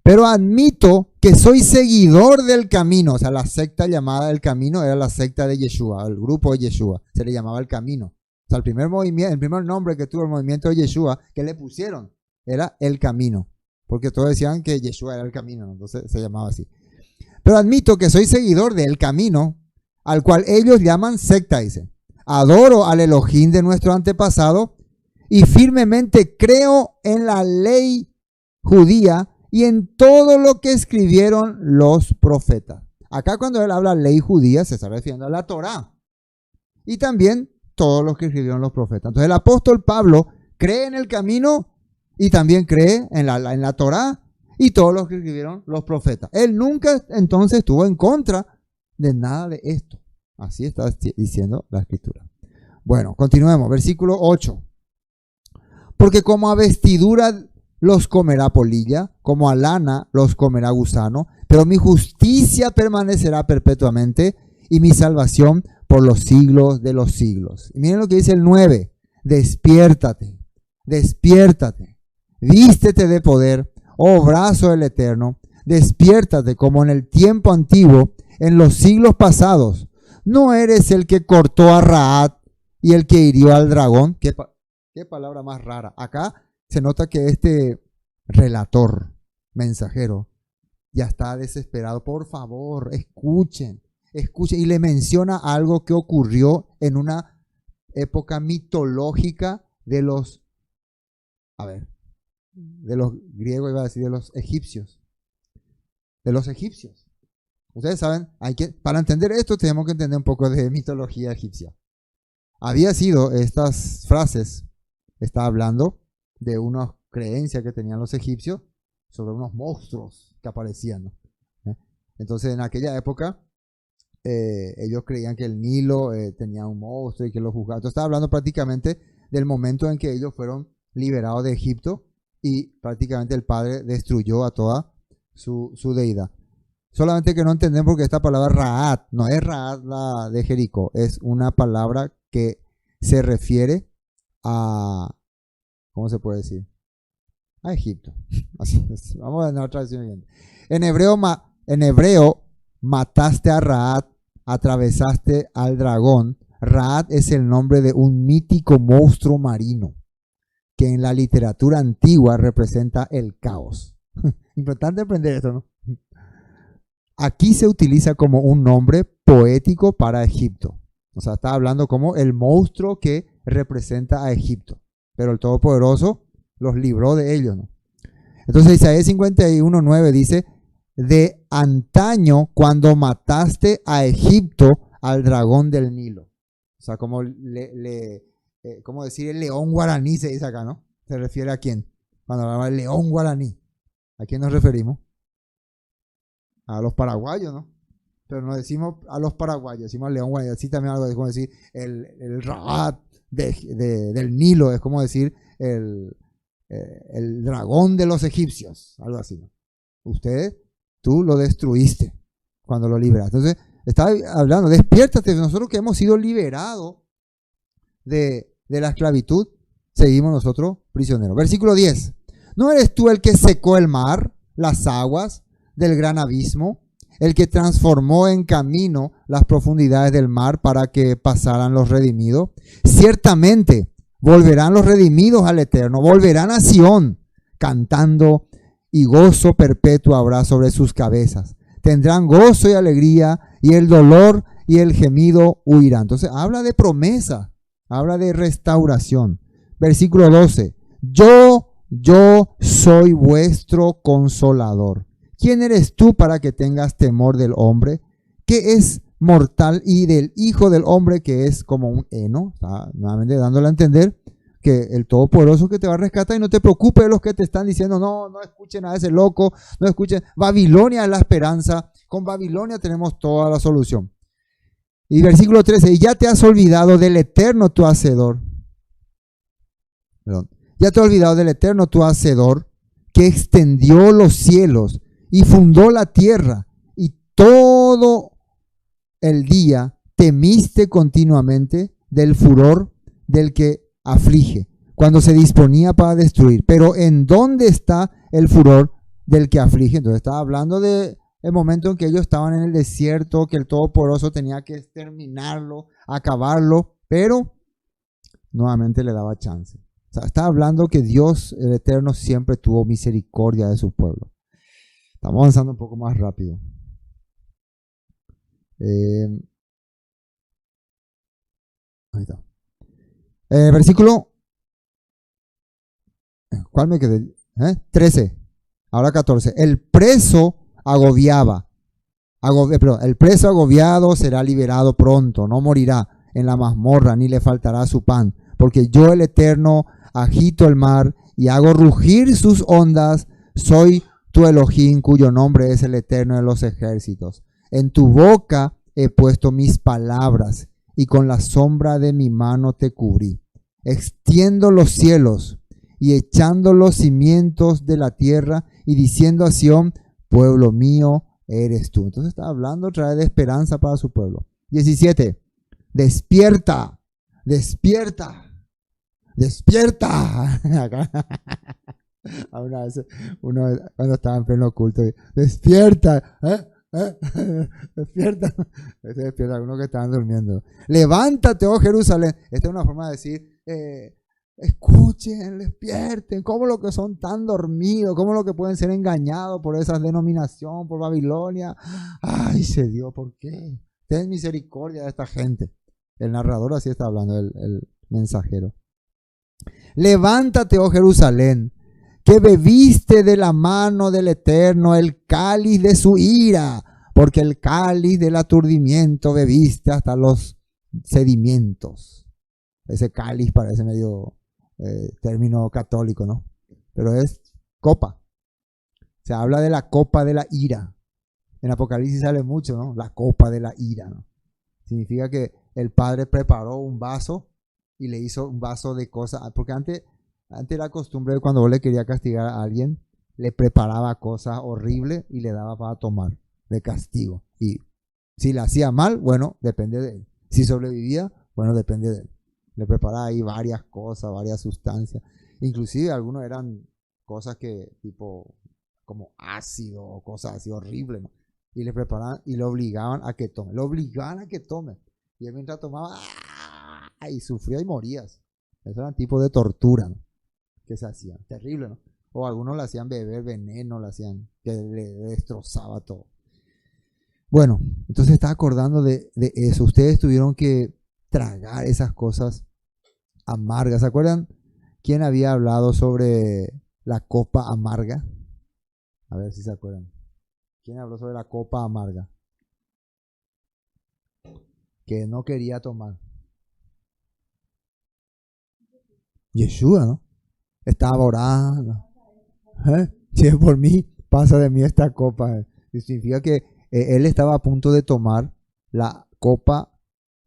Pero admito que soy seguidor del camino. O sea, la secta llamada El Camino era la secta de Yeshua, el grupo de Yeshua. Se le llamaba El Camino. O sea, el primer nombre que tuvo el movimiento de Yeshua, que le pusieron, era El Camino. Porque todos decían que Yeshua era el camino, ¿no? Entonces se llamaba así. Pero admito que soy seguidor del camino, al cual ellos llaman secta, dice. Adoro al Elohim de nuestro antepasado y firmemente creo en la ley judía y en todo lo que escribieron los profetas. Acá cuando él habla ley judía se está refiriendo a la Torá y también todos los que escribieron los profetas. Entonces el apóstol Pablo cree en el camino y también cree en la Torá y todos los que escribieron los profetas. Él nunca entonces estuvo en contra de nada de esto. Así está diciendo la escritura. Bueno, continuemos. Versículo 8. Porque como a vestidura los comerá polilla, como a lana los comerá gusano, pero mi justicia permanecerá perpetuamente y mi salvación por los siglos de los siglos. Y miren lo que dice el 9. Despiértate, despiértate, vístete de poder, oh brazo del Eterno, despiértate como en el tiempo antiguo, en los siglos pasados. ¿No eres el que cortó a Raad y el que hirió al dragón? ¿Qué palabra más rara? Acá se nota que este relator, mensajero, ya está desesperado. Por favor, escuchen. Y le menciona algo que ocurrió en una época mitológica de los griegos, iba a decir, de los egipcios. Ustedes saben, para entender esto tenemos que entender un poco de mitología egipcia. había sido, estas frases, está hablando de unas creencias que tenían los egipcios sobre unos monstruos que aparecían, ¿no? Entonces en aquella época ellos creían que el Nilo tenía un monstruo y que lo juzgaba. Entonces estaba hablando prácticamente del momento en que ellos fueron liberados de Egipto y prácticamente el Padre destruyó a toda su deidad. Solamente que no entendemos porque esta palabra Raad no es Raad la de Jericó, es una palabra que se refiere a, ¿cómo se puede decir? A Egipto. Así, vamos a ver otra traducción. En hebreo mataste a Raad, atravesaste al dragón. Raad es el nombre de un mítico monstruo marino que en la literatura antigua representa el caos. Importante aprender esto, ¿no? Aquí se utiliza como un nombre poético para Egipto. O sea, está hablando como el monstruo que representa a Egipto. Pero el Todopoderoso los libró de ellos, ¿no? Entonces Isaías 51:9 dice, de antaño cuando mataste a Egipto al dragón del Nilo. O sea, como ¿cómo decir? El león guaraní se dice acá, ¿no? ¿Se refiere a quién? Cuando hablaba del león guaraní. ¿A quién nos referimos? A los paraguayos, ¿no? Pero no decimos a los paraguayos, decimos al león guaraní. Así también algo es como decir el Raad del Nilo, es como decir el dragón de los egipcios, algo así, ¿no? Tú lo destruiste cuando lo liberaste. Entonces, está hablando, despiértate, nosotros que hemos sido liberados de la esclavitud, seguimos nosotros prisioneros. Versículo 10. ¿No eres tú el que secó el mar, las aguas del gran abismo, el que transformó en camino las profundidades del mar para que pasaran los redimidos? Ciertamente volverán los redimidos al Eterno, volverán a Sión, cantando, y gozo perpetuo habrá sobre sus cabezas. Tendrán gozo y alegría, y el dolor y el gemido huirán. Entonces habla de promesa, habla de restauración. Versículo 12. Yo soy vuestro consolador. ¿Quién eres tú para que tengas temor del hombre, que es mortal, y del hijo del hombre, que es como un heno? Está nuevamente dándole a entender que el Todopoderoso que te va a rescatar, y no te preocupes de los que te están diciendo, no escuchen a ese loco, no escuchen. Babilonia es la esperanza, con Babilonia tenemos toda la solución. Y versículo 13, y ya te has olvidado del Eterno tu Hacedor. Perdón. Ya te has olvidado del Eterno tu Hacedor, que extendió los cielos y fundó la tierra, y todo el día temiste continuamente del furor del que aflige, cuando se disponía para destruir. Pero ¿en dónde está el furor del que aflige? Entonces estaba hablando de el momento en que ellos estaban en el desierto, que el Todopoderoso tenía que exterminarlo, acabarlo, pero nuevamente le daba chance. O sea, está hablando que Dios, el Eterno, siempre tuvo misericordia de su pueblo. Estamos avanzando un poco más rápido. Ahí está. Versículo, ¿cuál me quedé? 13, ahora 14. El preso agobiado será liberado pronto, no morirá en la mazmorra, ni le faltará su pan, porque yo, el Eterno, agito el mar y hago rugir sus ondas. Soy tu Elohim, cuyo nombre es el Eterno de los ejércitos. En tu boca he puesto mis palabras, y con la sombra de mi mano te cubrí. Extiendo los cielos y echando los cimientos de la tierra, y diciendo a Sión, pueblo mío eres tú. Entonces está hablando, trae de esperanza para su pueblo. 17. Despierta, despierta, despierta. Una vez uno cuando estaba en pleno culto, despierta, despierta. Se despierta uno que estaban durmiendo. Levántate, oh Jerusalén. Esta es una forma de decir, escuchen, despierten. ¿Cómo lo que son tan dormidos? ¿Cómo lo que pueden ser engañados por esa denominación, por Babilonia? Ay, se dio, ¿por qué? Ten misericordia de esta gente. El narrador así está hablando, el mensajero. Levántate, oh Jerusalén, que bebiste de la mano del Eterno el cáliz de su ira, porque el cáliz del aturdimiento bebiste hasta los sedimentos. Ese cáliz parece medio término católico, ¿no? Pero es copa. Se habla de la copa de la ira. En Apocalipsis sale mucho, ¿no? La copa de la ira, ¿no? Significa que el Padre preparó un vaso y le hizo un vaso de cosas. Porque antes la costumbre de cuando vos le quería castigar a alguien, le preparaba cosas horribles y le daba para tomar de castigo. Y si le hacía mal, bueno, depende de él. Si sobrevivía, bueno, depende de él. Le preparaba ahí varias cosas, varias sustancias. Inclusive algunos eran cosas que tipo como ácido o cosas así horribles, ¿no? Y le preparaban y lo obligaban a que tome. Lo obligaban a que tome. Y él mientras tomaba, ¡ah! Y sufría y morías. Eso era un tipo de tortura, ¿no? Que se hacían. Terrible, ¿no? O algunos le hacían beber veneno, le hacían que le destrozaba todo. Bueno, entonces estaba acordando de eso. Ustedes tuvieron que tragar esas cosas amargas. ¿Se acuerdan quién había hablado sobre la copa amarga? A ver si se acuerdan. ¿Quién habló sobre la copa amarga? Que no quería tomar. Yeshua, ¿no? Estaba orando. Si es por mí, pasa de mí esta copa. Y significa que él estaba a punto de tomar la copa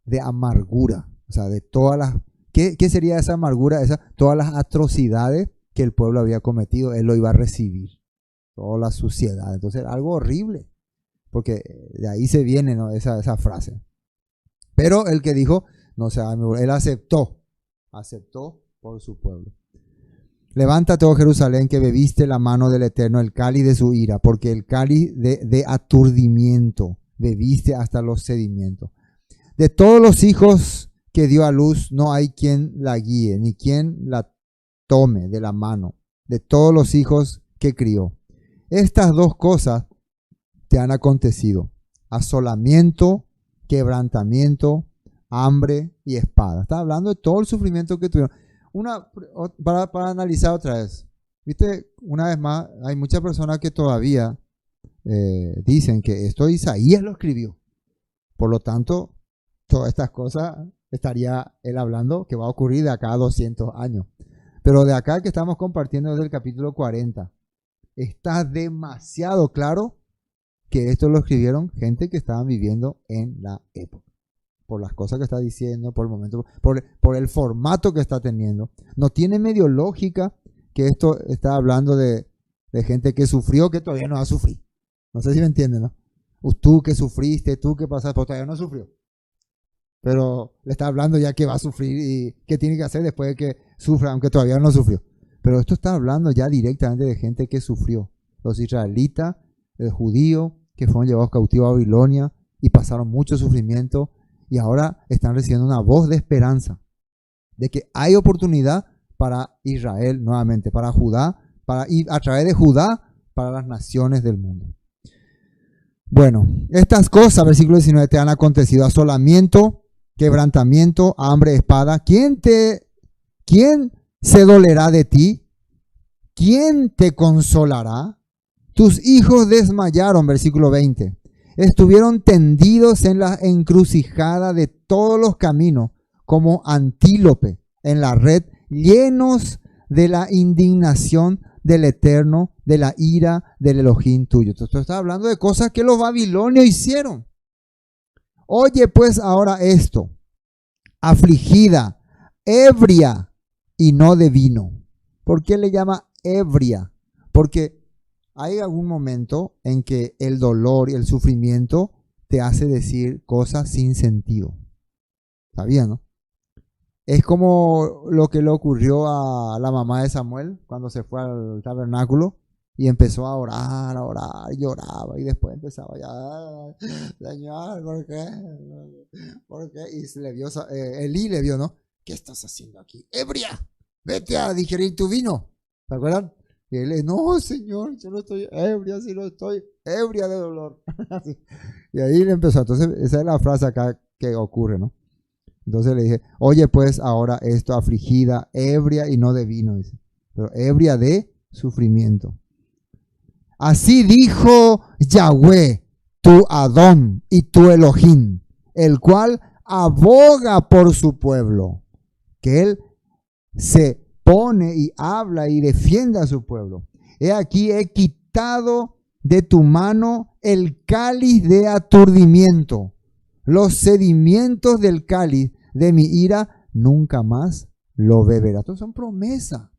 de amargura. O sea, de todas las... ¿Qué sería esa amargura? Todas las atrocidades que el pueblo había cometido, él lo iba a recibir. Toda la suciedad. Entonces, algo horrible. Porque de ahí se viene, ¿no? esa frase. Pero el que dijo, no se él aceptó por su pueblo. Levántate, oh Jerusalén, que bebiste la mano del Eterno, el cáliz de su ira, porque el cáliz de aturdimiento bebiste hasta los sedimentos. De todos los hijos que dio a luz, no hay quien la guíe, ni quien la tome de la mano, de todos los hijos que crió. Estas dos cosas te han acontecido: asolamiento, quebrantamiento, hambre y espada. Está hablando de todo el sufrimiento que tuvieron. Para analizar otra vez. Viste, una vez más, hay muchas personas que todavía dicen que esto Isaías lo escribió. Por lo tanto, todas estas cosas estaría él hablando que va a ocurrir de acá a 200 años. Pero de acá que estamos compartiendo desde el capítulo 40, está demasiado claro que esto lo escribieron gente que estaban viviendo en la época. Por las cosas que está diciendo, por el momento, por el formato que está teniendo. No tiene medio lógica que esto está hablando de gente que sufrió, que todavía no va a sufrir. No sé si me entienden, ¿no? Tú que sufriste, tú que pasaste, pero todavía no sufrió. Pero le está hablando ya que va a sufrir y qué tiene que hacer después de que sufra, aunque todavía no sufrió. Pero esto está hablando ya directamente de gente que sufrió. Los israelitas, el judío, que fueron llevados cautivos a Babilonia y pasaron mucho sufrimiento. Y ahora están recibiendo una voz de esperanza, de que hay oportunidad para Israel nuevamente, para Judá, y a través de Judá, para las naciones del mundo. Bueno, estas cosas, versículo 19, te han acontecido: asolamiento, quebrantamiento, hambre, espada. ¿Quién se dolerá de ti? ¿Quién te consolará? Tus hijos desmayaron, versículo 20. Estuvieron tendidos en la encrucijada de todos los caminos, como antílope en la red, llenos de la indignación del Eterno, de la ira del Elohim tuyo. Entonces está hablando de cosas que los babilonios hicieron. Oye pues ahora esto: afligida, ebria y no de vino. ¿Por qué le llama ebria? Porque hay algún momento en que el dolor y el sufrimiento te hace decir cosas sin sentido. ¿Sabían, no? Es como lo que le ocurrió a la mamá de Samuel cuando se fue al tabernáculo y empezó a orar, y lloraba, y después empezaba ya, Señor, ¿por qué? ¿Por qué? Y se le vio, Elí le vio, ¿no? ¿Qué estás haciendo aquí? ¡Ebria! Vete a digerir tu vino. ¿Se acuerdan? Y él le dice: no, Señor, yo no estoy ebria, si no estoy ebria de dolor. Y ahí le empezó. Entonces, esa es la frase acá que ocurre, ¿no? Entonces le dije: oye pues ahora esto, afligida, ebria y no de vino, dice, pero ebria de sufrimiento. Así dijo Yahweh, tu Adón y tu Elohim, el cual aboga por su pueblo. porque Él se pone y habla y defiende a su pueblo. He aquí, he quitado de tu mano el cáliz de aturdimiento. Los sedimentos del cáliz de mi ira nunca más lo beberás. Entonces son promesas.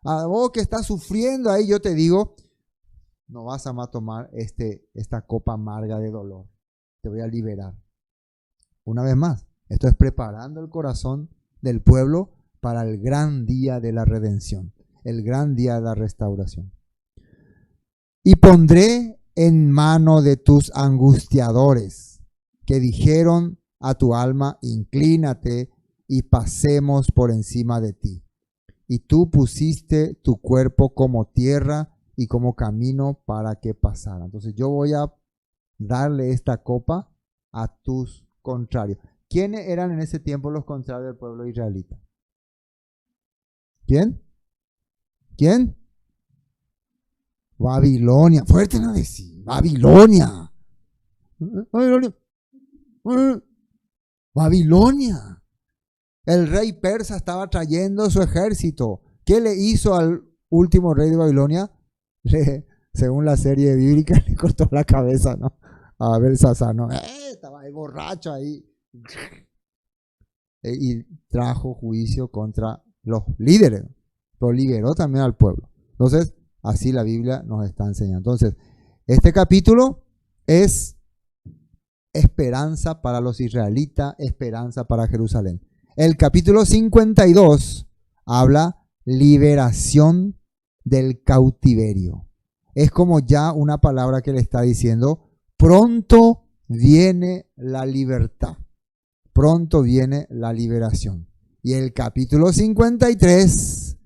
A vos que estás sufriendo ahí, yo te digo, no vas a más tomar esta copa amarga de dolor. Te voy a liberar. Una vez más, esto es preparando el corazón del pueblo para el gran día de la redención, el gran día de la restauración. Y pondré en mano de tus angustiadores, que dijeron a tu alma, inclínate y pasemos por encima de ti. Y tú pusiste tu cuerpo como tierra y como camino para que pasara. Entonces yo voy a darle esta copa a tus contrarios. ¿Quiénes eran en ese tiempo los contrarios del pueblo israelita? ¿Quién? ¿Quién? Babilonia. Fuerte no decir. Babilonia. Babilonia. Babilonia. El rey persa estaba trayendo su ejército. ¿Qué le hizo al último rey de Babilonia? Según la serie bíblica, le cortó la cabeza, ¿no? A Belsasar, ¿no? Estaba ahí borracho ahí. Y trajo juicio contra los líderes, pero liberó también al pueblo. Entonces, así la Biblia nos está enseñando. Entonces, este capítulo es esperanza para los israelitas, esperanza para Jerusalén. El capítulo 52 habla liberación del cautiverio. Es como ya una palabra que le está diciendo, pronto viene la libertad, pronto viene la liberación. Y el capítulo 53,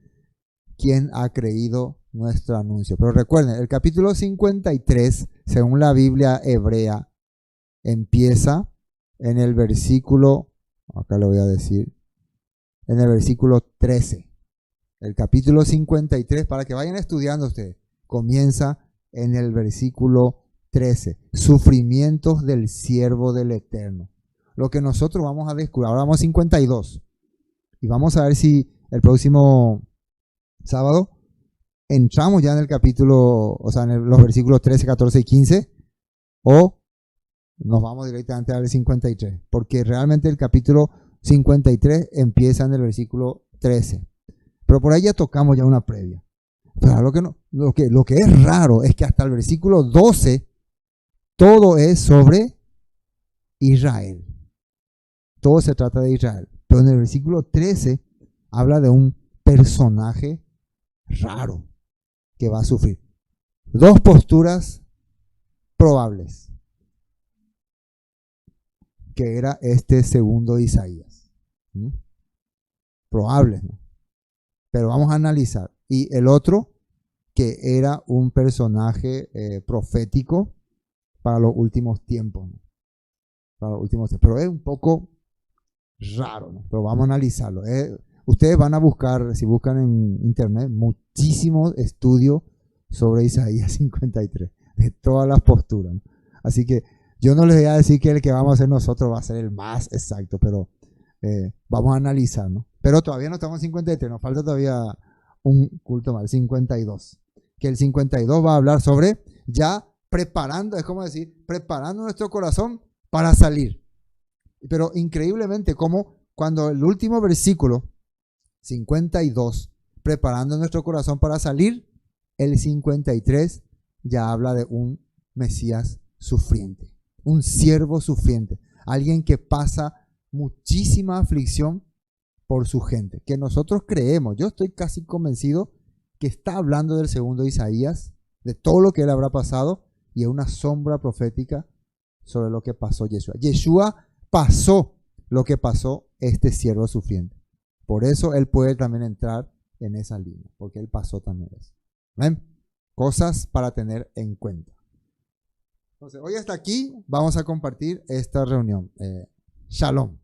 ¿quién ha creído nuestro anuncio? Pero recuerden, el capítulo 53, según la Biblia hebrea, empieza en el versículo, acá lo voy a decir, en el versículo 13. El capítulo 53, para que vayan estudiando ustedes, comienza en el versículo 13. Sufrimientos del siervo del Eterno. Lo que nosotros vamos a descubrir, ahora vamos a 52. Y vamos a ver si el próximo sábado entramos ya en el capítulo, o sea, en los versículos 13, 14 y 15, o nos vamos directamente al 53, porque realmente el capítulo 53 empieza en el versículo 13. Pero por ahí ya tocamos ya una previa. Pero lo que es raro es que hasta el versículo 12 todo es sobre Israel. Todo se trata de Israel. Pero en el versículo 13 habla de un personaje raro que va a sufrir. Dos posturas probables. Que era este segundo Isaías. Probables, ¿no? Pero vamos a analizar. Y el otro, que era un personaje profético para los últimos tiempos, ¿no? Para los últimos tiempos. Pero es un poco raro, ¿no? Pero vamos a analizarlo. Ustedes van a buscar, si buscan en internet, muchísimos estudios sobre Isaías 53, de todas las posturas, ¿no? Así que yo no les voy a decir que el que vamos a hacer nosotros va a ser el más exacto, pero vamos a analizar, ¿no? Pero todavía no estamos en 53, nos falta todavía un culto más, el 52. Que el 52 va a hablar sobre ya preparando, es como decir, preparando nuestro corazón para salir. Pero increíblemente, como cuando el último versículo, 52, preparando nuestro corazón para salir, el 53 ya habla de un Mesías sufriente, un siervo sufriente, alguien que pasa muchísima aflicción por su gente, que nosotros creemos, yo estoy casi convencido que está hablando del segundo Isaías, de todo lo que él habrá pasado, y es una sombra profética sobre lo que pasó Yeshua. Yeshua pasó lo que pasó este siervo sufriente. Por eso él puede también entrar en esa línea, porque él pasó también eso. ¿Ven? Cosas para tener en cuenta. Entonces, hoy hasta aquí vamos a compartir esta reunión. Shalom.